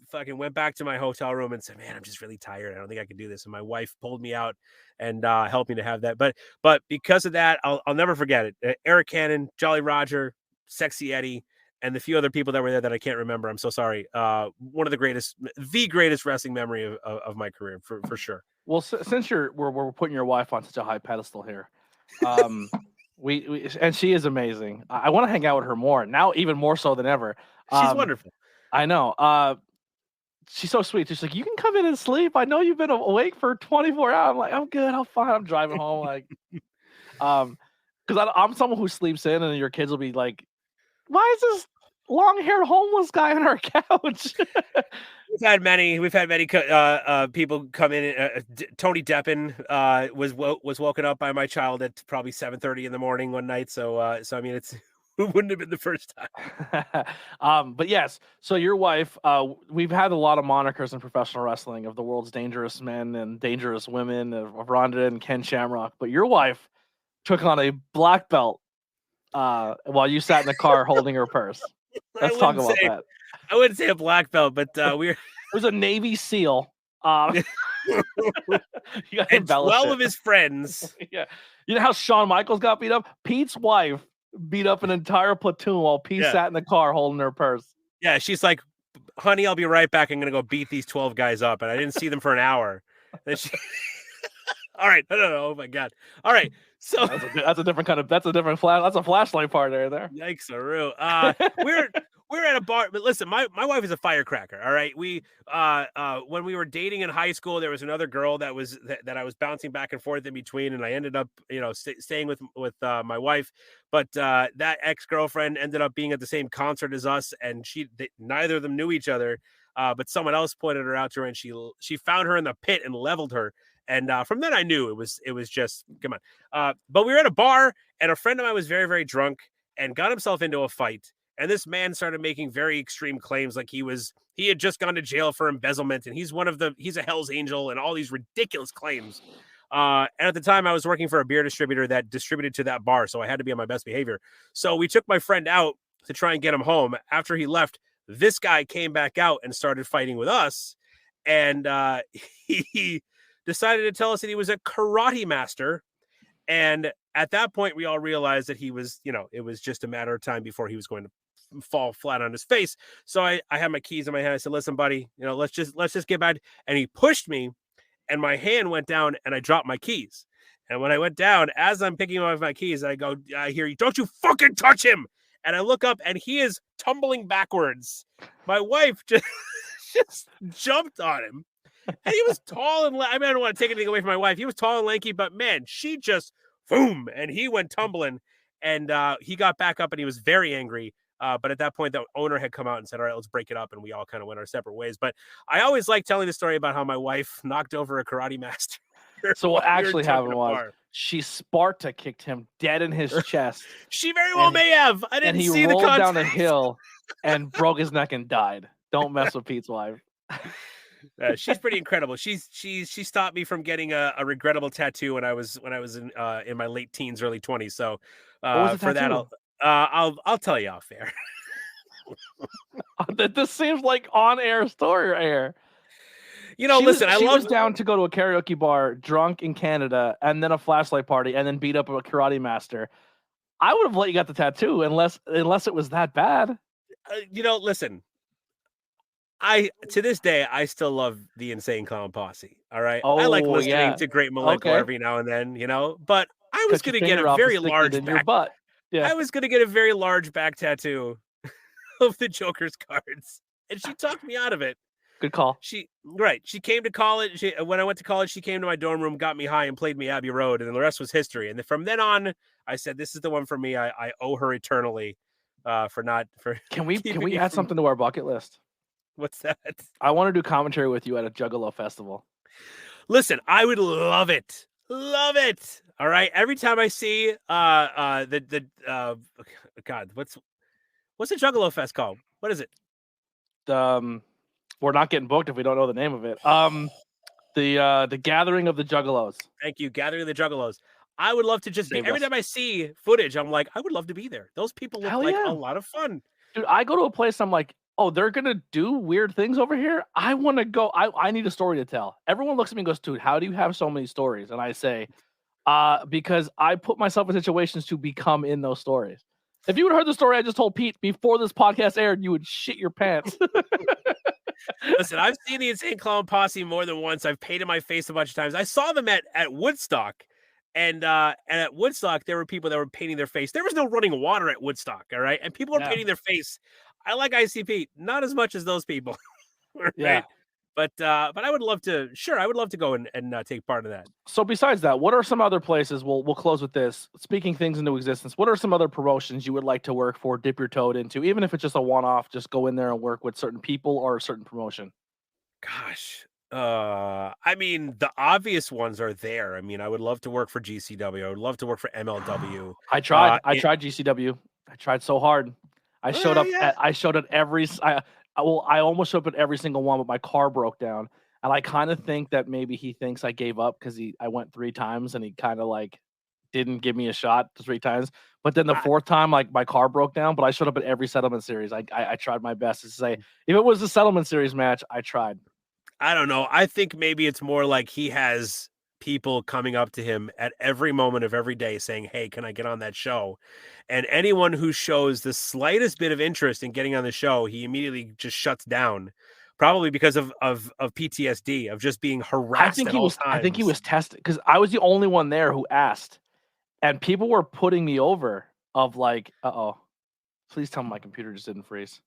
fucking went back to my hotel room and said, "Man, I'm just really tired. I don't think I can do this." And my wife pulled me out and helped me to have that. But because of that, I'll never forget it. Eric Cannon, Jolly Roger, Sexy Eddie, and the few other people that were there that I can't remember. I'm so sorry. One of the greatest wrestling memory of my career for sure. Well, since we're putting your wife on such a high pedestal here, we and she is amazing. I want to hang out with her more now, even more so than ever. She's wonderful. I know. She's so sweet. She's like, "You can come in and sleep. I know you've been awake for 24 hours." I'm like, "I'm good. I'm fine. I'm driving home." Like, because I'm someone who sleeps in, and your kids will be like, "Why is this long-haired homeless guy on our couch?" We've had many people come in. Tony Deppen was woken up by my child at probably 7:30 in the morning one night. So I mean, it wouldn't have been the first time. But yes, so your wife, we've had a lot of monikers in professional wrestling of the world's dangerous men and dangerous women of Grande and Ken Shamrock. But your wife took on a black belt while you sat in the car holding her purse. Let's talk about that. I wouldn't say a black belt, but it was a Navy SEAL. You got and 12 of his friends. Yeah. You know how Shawn Michaels got beat up? Pete's wife beat up an entire platoon while Pete sat in the car holding her purse. Yeah, she's like, honey, I'll be right back. I'm going to go beat these 12 guys up. And I didn't see them for an hour. Then she... All right. I don't know. Oh, my God. All right. So that's a different kind of, that's a flashlight part there. Yikes, Aru. We're at a bar, but listen, my wife is a firecracker. All right. We, when we were dating in high school, there was another girl that I was bouncing back and forth in between. And I ended up, staying with my wife, but, that ex-girlfriend ended up being at the same concert as us. And neither of them knew each other. But someone else pointed her out to her and she found her in the pit and leveled her. And from then I knew it was just, come on. But we were at a bar and a friend of mine was very, very drunk and got himself into a fight. And this man started making very extreme claims. Like he had just gone to jail for embezzlement and he's a Hell's Angel and all these ridiculous claims. And at the time I was working for a beer distributor that distributed to that bar. So I had to be on my best behavior. So we took my friend out to try and get him home. After he left, this guy came back out and started fighting with us. And he decided to tell us that he was a karate master. And at that point, we all realized that he was, it was just a matter of time before he was going to fall flat on his face. So I had my keys in my hand. I said, listen, buddy, let's just get back. And he pushed me and my hand went down and I dropped my keys. And when I went down, as I'm picking up my keys, I hear you, don't you fucking touch him. And I look up and he is tumbling backwards. My wife just jumped on him. And he was tall and I don't want to take anything away from my wife. He was tall and lanky, but man, she just boom, and he went tumbling. And he got back up and he was very angry. But at that point, the owner had come out and said, all right, let's break it up. And we all kind of went our separate ways. But I always like telling the story about how my wife knocked over a karate master. So what actually happened was she Sparta kicked him dead in his chest. She very well may have. I didn't see the context. And he rolled down a hill and broke his neck and died. Don't mess with Pete's wife. She's pretty incredible. She stopped me from getting a regrettable tattoo when I was in my late teens, early 20s. So for that, I'll tell you off air. This seems like on-air story right here. She was down to go to a karaoke bar, drunk in Canada, and then a flashlight party, and then beat up a karate master. I would have let you get the tattoo unless it was that bad. Listen. To this day, I still love the Insane Clown Posse. All right. I like listening to Great Malenko every now and then, but I was going to get a very large back. I was going to get a very large back tattoo of the Joker's cards. And she talked me out of it. Good call. She came to college. When I went to college, she came to my dorm room, got me high and played me Abbey Road. And the rest was history. And from then on, I said, this is the one for me. I owe her eternally Can we add something to our bucket list? What's that? I want to do commentary with you at a Juggalo festival. Listen, I would love it. Love it. All right. Every time I see God, what's the Juggalo Fest called? What is it? We're not getting booked if we don't know the name of it. The Gathering of the Juggalos. Thank you. Gathering of the Juggalos. I would love to just be, every time I see footage, I'm like, I would love to be there. Those people look like a lot of fun. Dude, I go to a place, I'm like, oh, they're going to do weird things over here? I want to go. I need a story to tell. Everyone looks at me and goes, dude, how do you have so many stories? And I say, because I put myself in situations to become in those stories. If you would have heard the story I just told Pete before this podcast aired, you would shit your pants. Listen, I've seen the Insane Clown Posse more than once. I've painted my face a bunch of times. I saw them at Woodstock. And at Woodstock, there were people that were painting their face. There was no running water at Woodstock, all right? And people were painting their face. I like ICP, not as much as those people, right? Yeah. But I would love to. Sure, I would love to go and take part in that. So besides that, what are some other places? We'll close with this. Speaking things into existence. What are some other promotions you would like to work for? Dip your toe into, even if it's just a one-off. Just go in there and work with certain people or a certain promotion. Gosh. I mean, the obvious ones are there. I mean, I would love to work for GCW. I would love to work for MLW. I tried GCW. I tried so hard. I showed up. I showed at every. I almost showed up at every single one, but my car broke down, and I kind of think that maybe he thinks I gave up because I went 3 times and he kind of like didn't give me a shot 3 times. But then the 4th time, like my car broke down, but I showed up at every settlement series. I tried my best to say if it was a settlement series match, I tried. I don't know. I think maybe it's more like he has people coming up to him at every moment of every day saying, "Hey, can I get on that show?" And anyone who shows the slightest bit of interest in getting on the show, he immediately just shuts down, probably because of PTSD, of just being harassed at all times. I think he was tested because I was the only one there who asked, and people were putting me over of like, "Uh-oh, please tell me my computer just didn't freeze."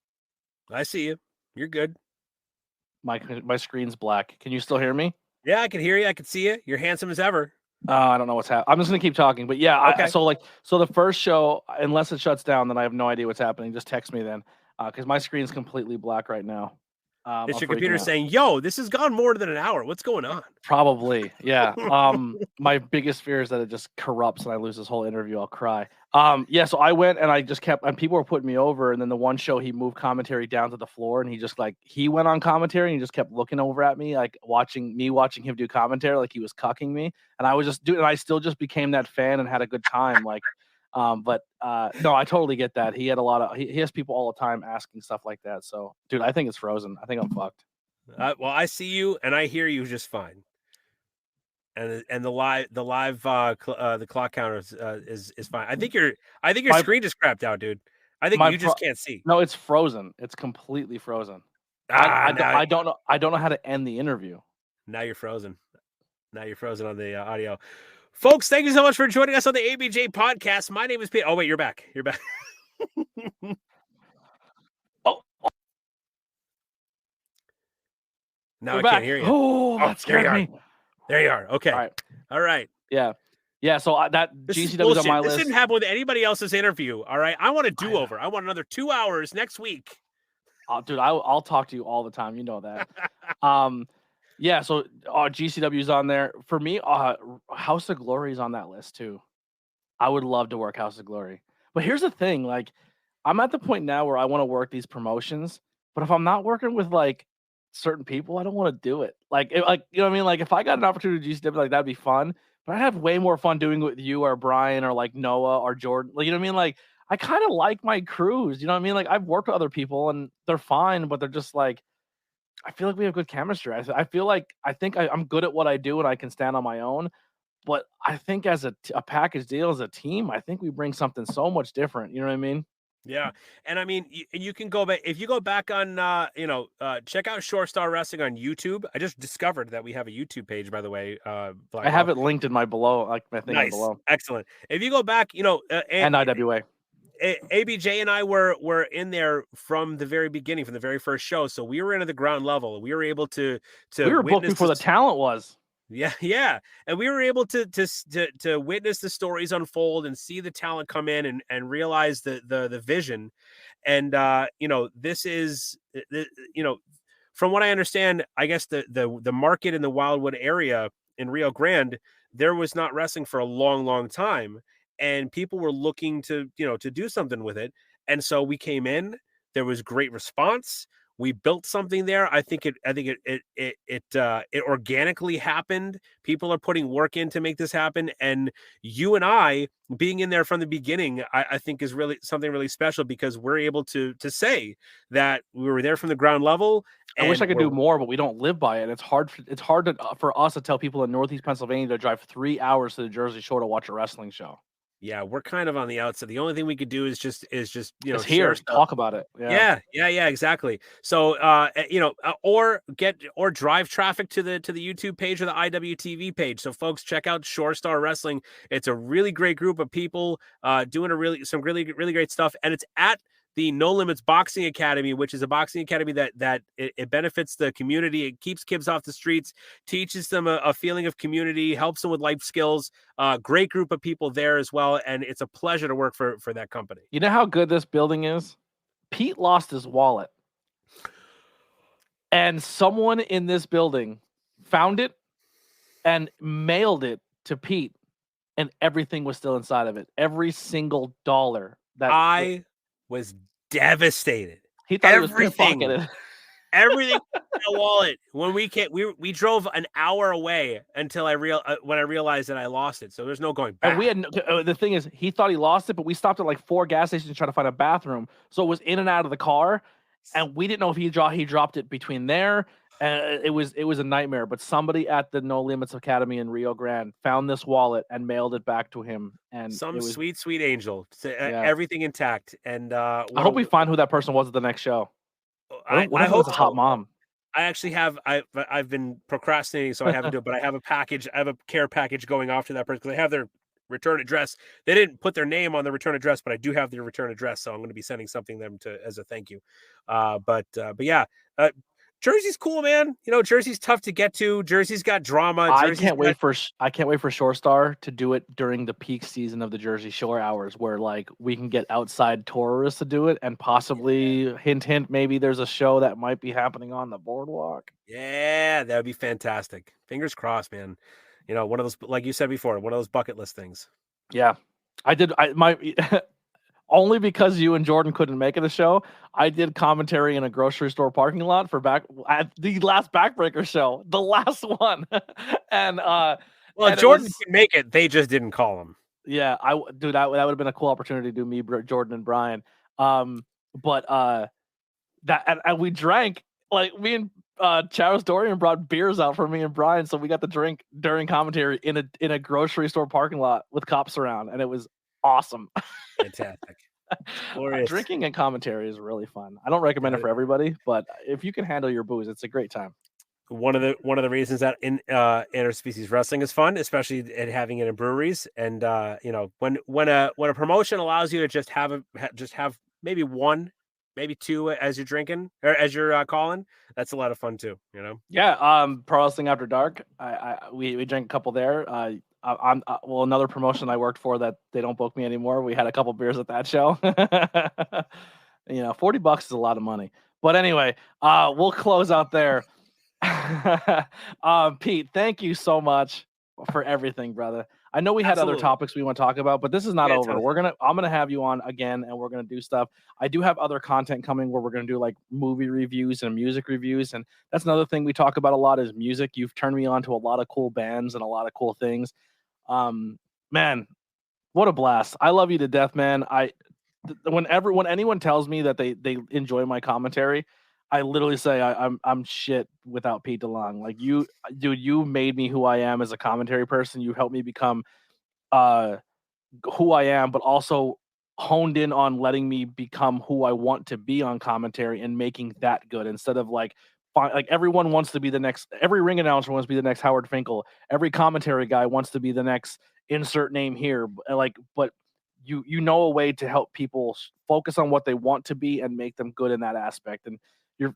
I see you. You're good. My screen's black. Can you still hear me? Yeah, I can hear you. I can see you. You're handsome as ever. I don't know what's happening. I'm just gonna keep talking, but yeah. Okay. So the first show, unless it shuts down, then I have no idea what's happening. Just text me then, because my screen's completely black right now. It's your computer saying, "Yo, this has gone more than an hour. What's going on?" Probably, yeah. My biggest fear is that it just corrupts and I lose this whole interview. I'll cry. Yeah. So I went and I just kept, and people were putting me over. And then the one show, he moved commentary down to the floor, and he went on commentary and he just kept looking over at me, like watching him do commentary, like he was cucking me. And I was just doing, and I still just became that fan and had a good time. Like, no, I totally get that. He had he has people all the time asking stuff like that. So, dude, I think it's frozen. I think I'm fucked. Well, I see you and I hear you just fine. And the clock counter is fine. I think your screen just crapped out, dude. I think you just can't see. No, it's frozen. It's completely frozen. I don't know. I don't know how to end the interview. Now you're frozen. Now you're frozen on the audio. Folks, thank you so much for joining us on the ABJ podcast. My name is Pete. Oh, wait, you're back. You're back. Oh. Now I can't hear you. Oh, that scared me. There you are. Okay. All right. Yeah. Yeah. So that GCW is on my list. This didn't happen with anybody else's interview. All right. I want a do-over. I want another 2 hours next week. Dude, I'll talk to you all the time. You know that. Yeah. So GCW is on there for me. House of Glory is on that list too. I would love to work House of Glory, but here's the thing: like, I'm at the point now where I want to work these promotions, but if I'm not working with like certain people, I don't want to do it. Like, you know what I mean? Like, if I got an opportunity to GCW, like that'd be fun. But I'd have way more fun doing it with you or Brian or like Noah or Jordan. Like, you know what I mean? Like, I kind of like my crews. You know what I mean? Like, I've worked with other people and they're fine, but they're just like, I feel like we have good chemistry. I feel like I'm good at what I do and I can stand on my own. But I think as a package deal, as a team, I think we bring something so much different. You know what I mean? Yeah. And I mean, you can go back, if you go back on, check out Short Star Wrestling on YouTube. I just discovered that we have a YouTube page, by the way. Blackwell. I have it linked in my thing nice. below. Excellent. If you go back, and IWA. ABJ and I were in there from the very beginning, from the very first show. So we were into the ground level. We were able to we were booked before the talent was. Yeah. And we were able to witness the stories unfold and see the talent come in and realize the vision. And this is from what I understand, I guess the market in the Wildwood area in Rio Grande, there was not wrestling for a long, long time. And people were looking to do something with it. And so we came in, there was great response. We built something there. I think it organically happened. People are putting work in to make this happen. And you and I being in there from the beginning, I think is really something really special because we're able to say that we were there from the ground level. I wish I could do more, but we don't live by it. It's hard for us to tell people in Northeast Pennsylvania to drive 3 hours to the Jersey Shore to watch a wrestling show. Yeah, we're kind of on the outside. The only thing we could do is just here talk about it. Yeah, exactly. So or drive traffic to the YouTube page or the IWTV page. So folks, check out Shore Star Wrestling. It's a really great group of people doing some really great stuff, and it's at the No Limits Boxing Academy, which is a boxing academy that it benefits the community. It keeps kids off the streets, teaches them a feeling of community, helps them with life skills. Great group of people there as well. And it's a pleasure to work for that company. You know how good this building is? Pete lost his wallet. And someone in this building found it and mailed it to Pete. And everything was still inside of it. Every single dollar. I was devastated. He thought everything. Everything in the wallet. When we drove an hour away until when I realized that I lost it. So there's no going back. And the thing is, he thought he lost it, but we stopped at like 4 gas stations to try to find a bathroom. So it was in and out of the car, and we didn't know if he dropped it between there And it was a nightmare. But somebody at the No Limits Academy in Rio Grande found this wallet and mailed it back to him. And Some it was sweet angel. yeah. Everything intact. And I hope we find who that person was at the next show. I What if it hope was a hot mom? I actually have. I've been procrastinating, so I haven't done it. But I have a package. I have a care package going off to that person because I have their return address. They didn't put their name on the return address, but I do have their return address, so I'm going to be sending something them to as a thank you. But yeah, Jersey's cool, man. You know, Jersey's tough to get to. Jersey's got drama. I can't wait for Shore Star to do it during the peak season of the Jersey Shore hours, where like we can get outside tourists to do it, and possibly hint, maybe there's a show that might be happening on the boardwalk. Yeah, that would be fantastic. Fingers crossed, man. You know, one of those, like you said before, one of those bucket list things. Yeah, I did. Only because you and Jordan couldn't make it a show, I did commentary in a grocery store parking lot at the last Backbreaker show, the last one. and Jordan can make it. They just didn't call him. Yeah, that would have been a cool opportunity to do me, Jordan, and Brian. And we drank, like me and Charles Dorian brought beers out for me and Brian, so we got to drink during commentary in a grocery store parking lot with cops around, and it was awesome. Fantastic. Drinking and commentary is really fun. I don't recommend it for everybody, but if you can handle your booze, it's a great time. One of the reasons that interspecies wrestling is fun, especially at having it in breweries, and you know, when a promotion allows you to just have maybe one, maybe two as you're drinking or as you're calling, that's a lot of fun too. You know. Yeah. Pro Wrestling After Dark. We drank a couple there. Another promotion I worked for that they don't book me anymore. We had a couple beers at that show. You know, $40 is a lot of money. But anyway, we'll close out there. Pete, thank you so much for everything, brother. I know we had other topics we want to talk about, but this is not over. I'm gonna have you on again, and we're gonna do stuff. I do have other content coming where we're gonna do like movie reviews and music reviews, and that's another thing we talk about a lot is music. You've turned me on to a lot of cool bands and a lot of cool things. Man, what a blast! I love you to death, man. When anyone tells me that they enjoy my commentary, I literally say I'm shit without Pete DeLonge. Like you, dude, you made me who I am as a commentary person. You helped me become who I am, but also honed in on letting me become who I want to be on commentary and making that good instead of like everyone wants to be the next. Every ring announcer wants to be the next Howard Finkel. Every commentary guy wants to be the next insert name here. But you know a way to help people focus on what they want to be and make them good in that aspect. And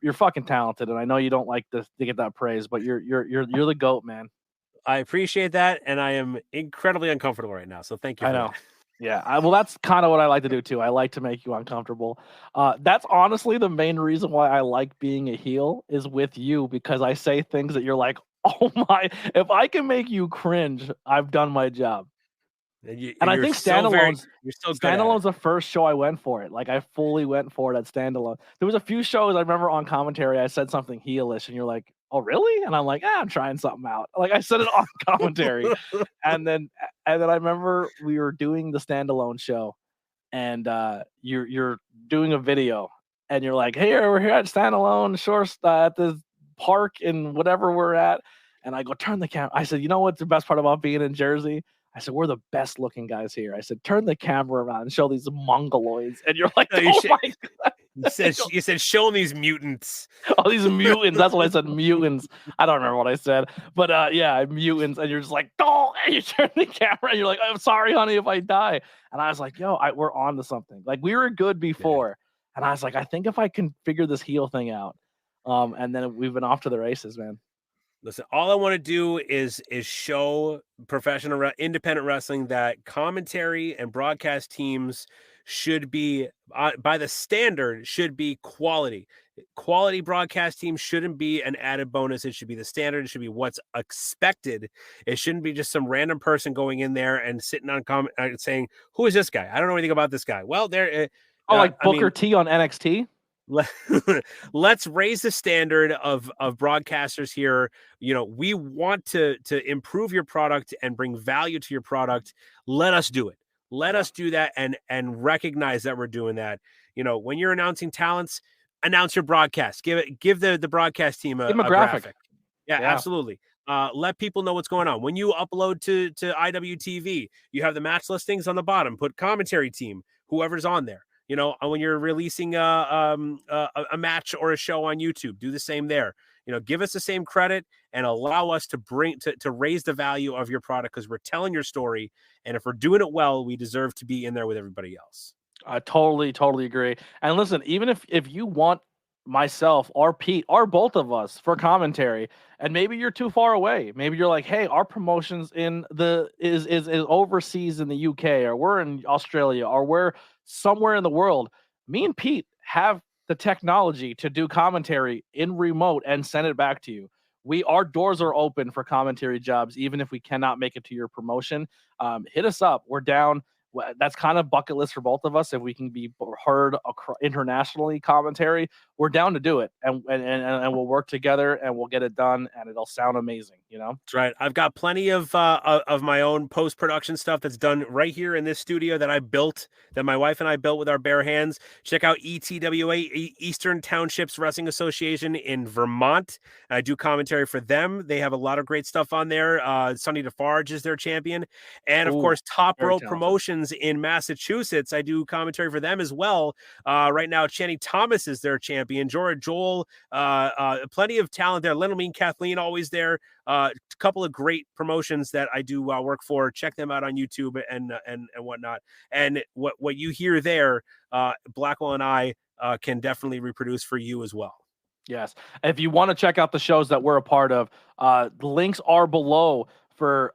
you're fucking talented, and I know you don't like to get that praise, but you're the GOAT, man. I appreciate that, and I am incredibly uncomfortable right now. So thank you. I know. Yeah. Well, that's kind of what I like to do too. I like to make you uncomfortable. That's honestly the main reason why I like being a heel is with you, because I say things that you're like, oh my, if I can make you cringe, I've done my job. And I think Standalone's the first show I went for it. Like I fully went for it at Standalone. There was a few shows I remember on commentary I said something heelish, and you're like, "Oh, really?" And I'm like, "I'm trying something out." Like I said it on commentary, and then I remember we were doing the Standalone show, and you're doing a video, and you're like, "Hey, we're here at Standalone Shore at the park in whatever we're at," and I go, "Turn the camera." I said, "You know what's the best part about being in Jersey?" I said, "We're the best looking guys here." I said, "Turn the camera around and show these mongoloids." And you're like, "Oh my God." You said, "Show them these mutants." Oh, these mutants. That's what I said, mutants. I don't remember what I said. But yeah, mutants. And you're just like, "Oh," and you turn the camera and you're like, "I'm sorry, honey, if I die." And I was like, "Yo, we're on to something." Like we were good before. Yeah. And I was like, I think if I can figure this heel thing out. And then we've been off to the races, man. Listen, all I want to do is show professional independent wrestling that commentary and broadcast teams should be by the standard should be quality. Quality broadcast teams shouldn't be an added bonus. It should be the standard. It should be what's expected. It shouldn't be just some random person going in there and sitting on comment saying, "Who is this guy? I don't know anything about this guy." Well, there. Like Booker T on NXT. Let's raise the standard of broadcasters here. You know, we want to improve your product and bring value to your product. Let us do it. Let us do that and recognize that we're doing that. You know, when you're announcing talents, announce your broadcast. Give the broadcast team a graphic. Yeah, absolutely. Let people know what's going on. When you upload to IWTV, you have the match listings on the bottom. Put commentary team, whoever's on there. You know, when you're releasing a match or a show on YouTube, do the same there. You know, give us the same credit and allow us to to raise the value of your product, because we're telling your story. And if we're doing it well, we deserve to be in there with everybody else. I totally agree. And listen, even if you want myself or Pete or both of us for commentary, and maybe you're too far away, maybe you're like, hey, our promotions in the is overseas in the UK, or we're in Australia, or we're somewhere in the world, me and Pete have the technology to do commentary in remote and send it back to you. Our doors are open for commentary jobs, even if we cannot make it to your promotion. Hit us up. We're down. That's kind of bucket list for both of us. If we can be heard internationally commentary, we're down to do it, and we'll work together and we'll get it done, and it'll sound amazing. You know, that's right. I've got plenty of my own post production stuff that's done right here in this studio that I built, that my wife and I built with our bare hands. Check out ETWA, Eastern Townships Wrestling Association in Vermont. I do commentary for them. They have a lot of great stuff on there. Sonny DeFarge is their champion, and of course, Top Rope Promotions in Massachusetts. I do commentary for them as well. Right now, Channing Thomas is their champion. Joel, plenty of talent there. Little Mean Kathleen always there. A couple of great promotions that I do work for. Check them out on YouTube and whatnot. And what you hear there, Blackwell and I can definitely reproduce for you as well. Yes. If you want to check out the shows that we're a part of, the links are below for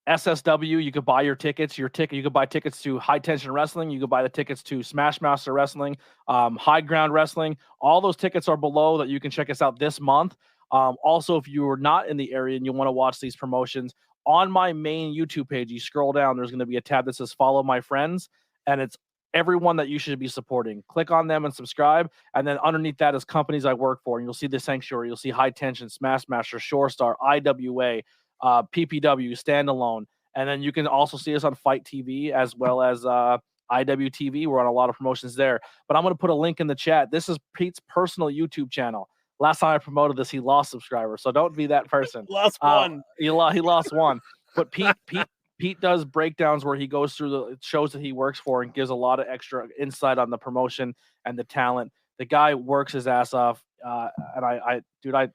SSW. You could buy your tickets. You could buy tickets to High Tension Wrestling. You could buy the tickets to Smash Master Wrestling, High Ground Wrestling. All those tickets are below that you can check us out this month. Also, if you are not in the area and you want to watch these promotions, on my main YouTube page, you scroll down, there's going to be a tab that says Follow My Friends, and it's everyone that you should be supporting. Click on them and subscribe, and then underneath that is companies I work for, and you'll see the Sanctuary, you'll see High Tension, Smash Master, Shore Star, IWA, PPW, Standalone, and then you can also see us on Fight TV as well as IWTV. We're on a lot of promotions there, but I'm going to put a link in the chat. This is Pete's personal YouTube channel. Last time I promoted this, he lost subscribers, so don't be that person. Lost one. He lost one. But Pete does breakdowns where he goes through the shows that he works for and gives a lot of extra insight on the promotion and the talent. The guy works his ass off, and I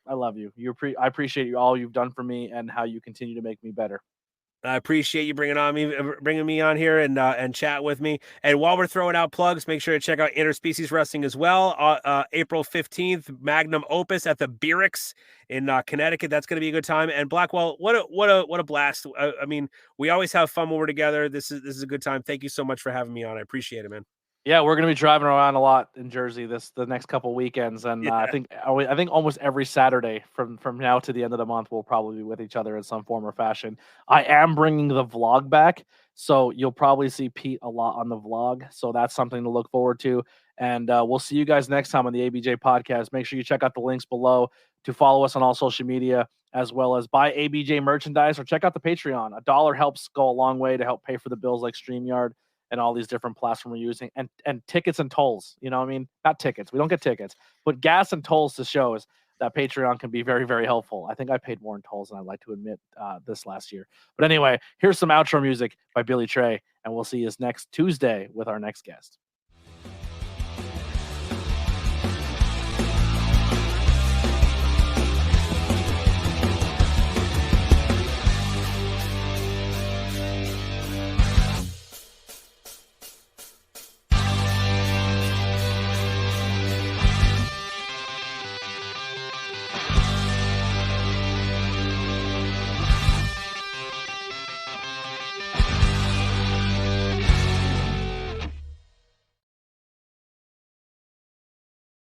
love you. I appreciate all you've done for me and how you continue to make me better. I appreciate you bringing me on here and chat with me. And while we're throwing out plugs, make sure to check out Interspecies Wrestling as well. April 15th, Magnum Opus at the Beerix in Connecticut. That's going to be a good time. And Blackwell, what a blast! I mean, we always have fun when we're together. This is a good time. Thank you so much for having me on. I appreciate it, man. Yeah, we're going to be driving around a lot in Jersey the next couple weekends, and I think almost every Saturday from now to the end of the month we'll probably be with each other in some form or fashion. I am bringing the vlog back, so you'll probably see Pete a lot on the vlog. So that's something to look forward to, and we'll see you guys next time on the ABJ podcast. Make sure you check out the links below to follow us on all social media, as well as buy ABJ merchandise or check out the Patreon. $1 helps go a long way to help pay for the bills like StreamYard and all these different platforms we're using, and tickets and tolls. You know what I mean? Not tickets. We don't get tickets, but gas and tolls to shows. That Patreon can be very, very helpful. I think I paid more in tolls than I'd like to admit this last year. But anyway, here's some outro music by Billy Trey, and we'll see you next Tuesday with our next guest.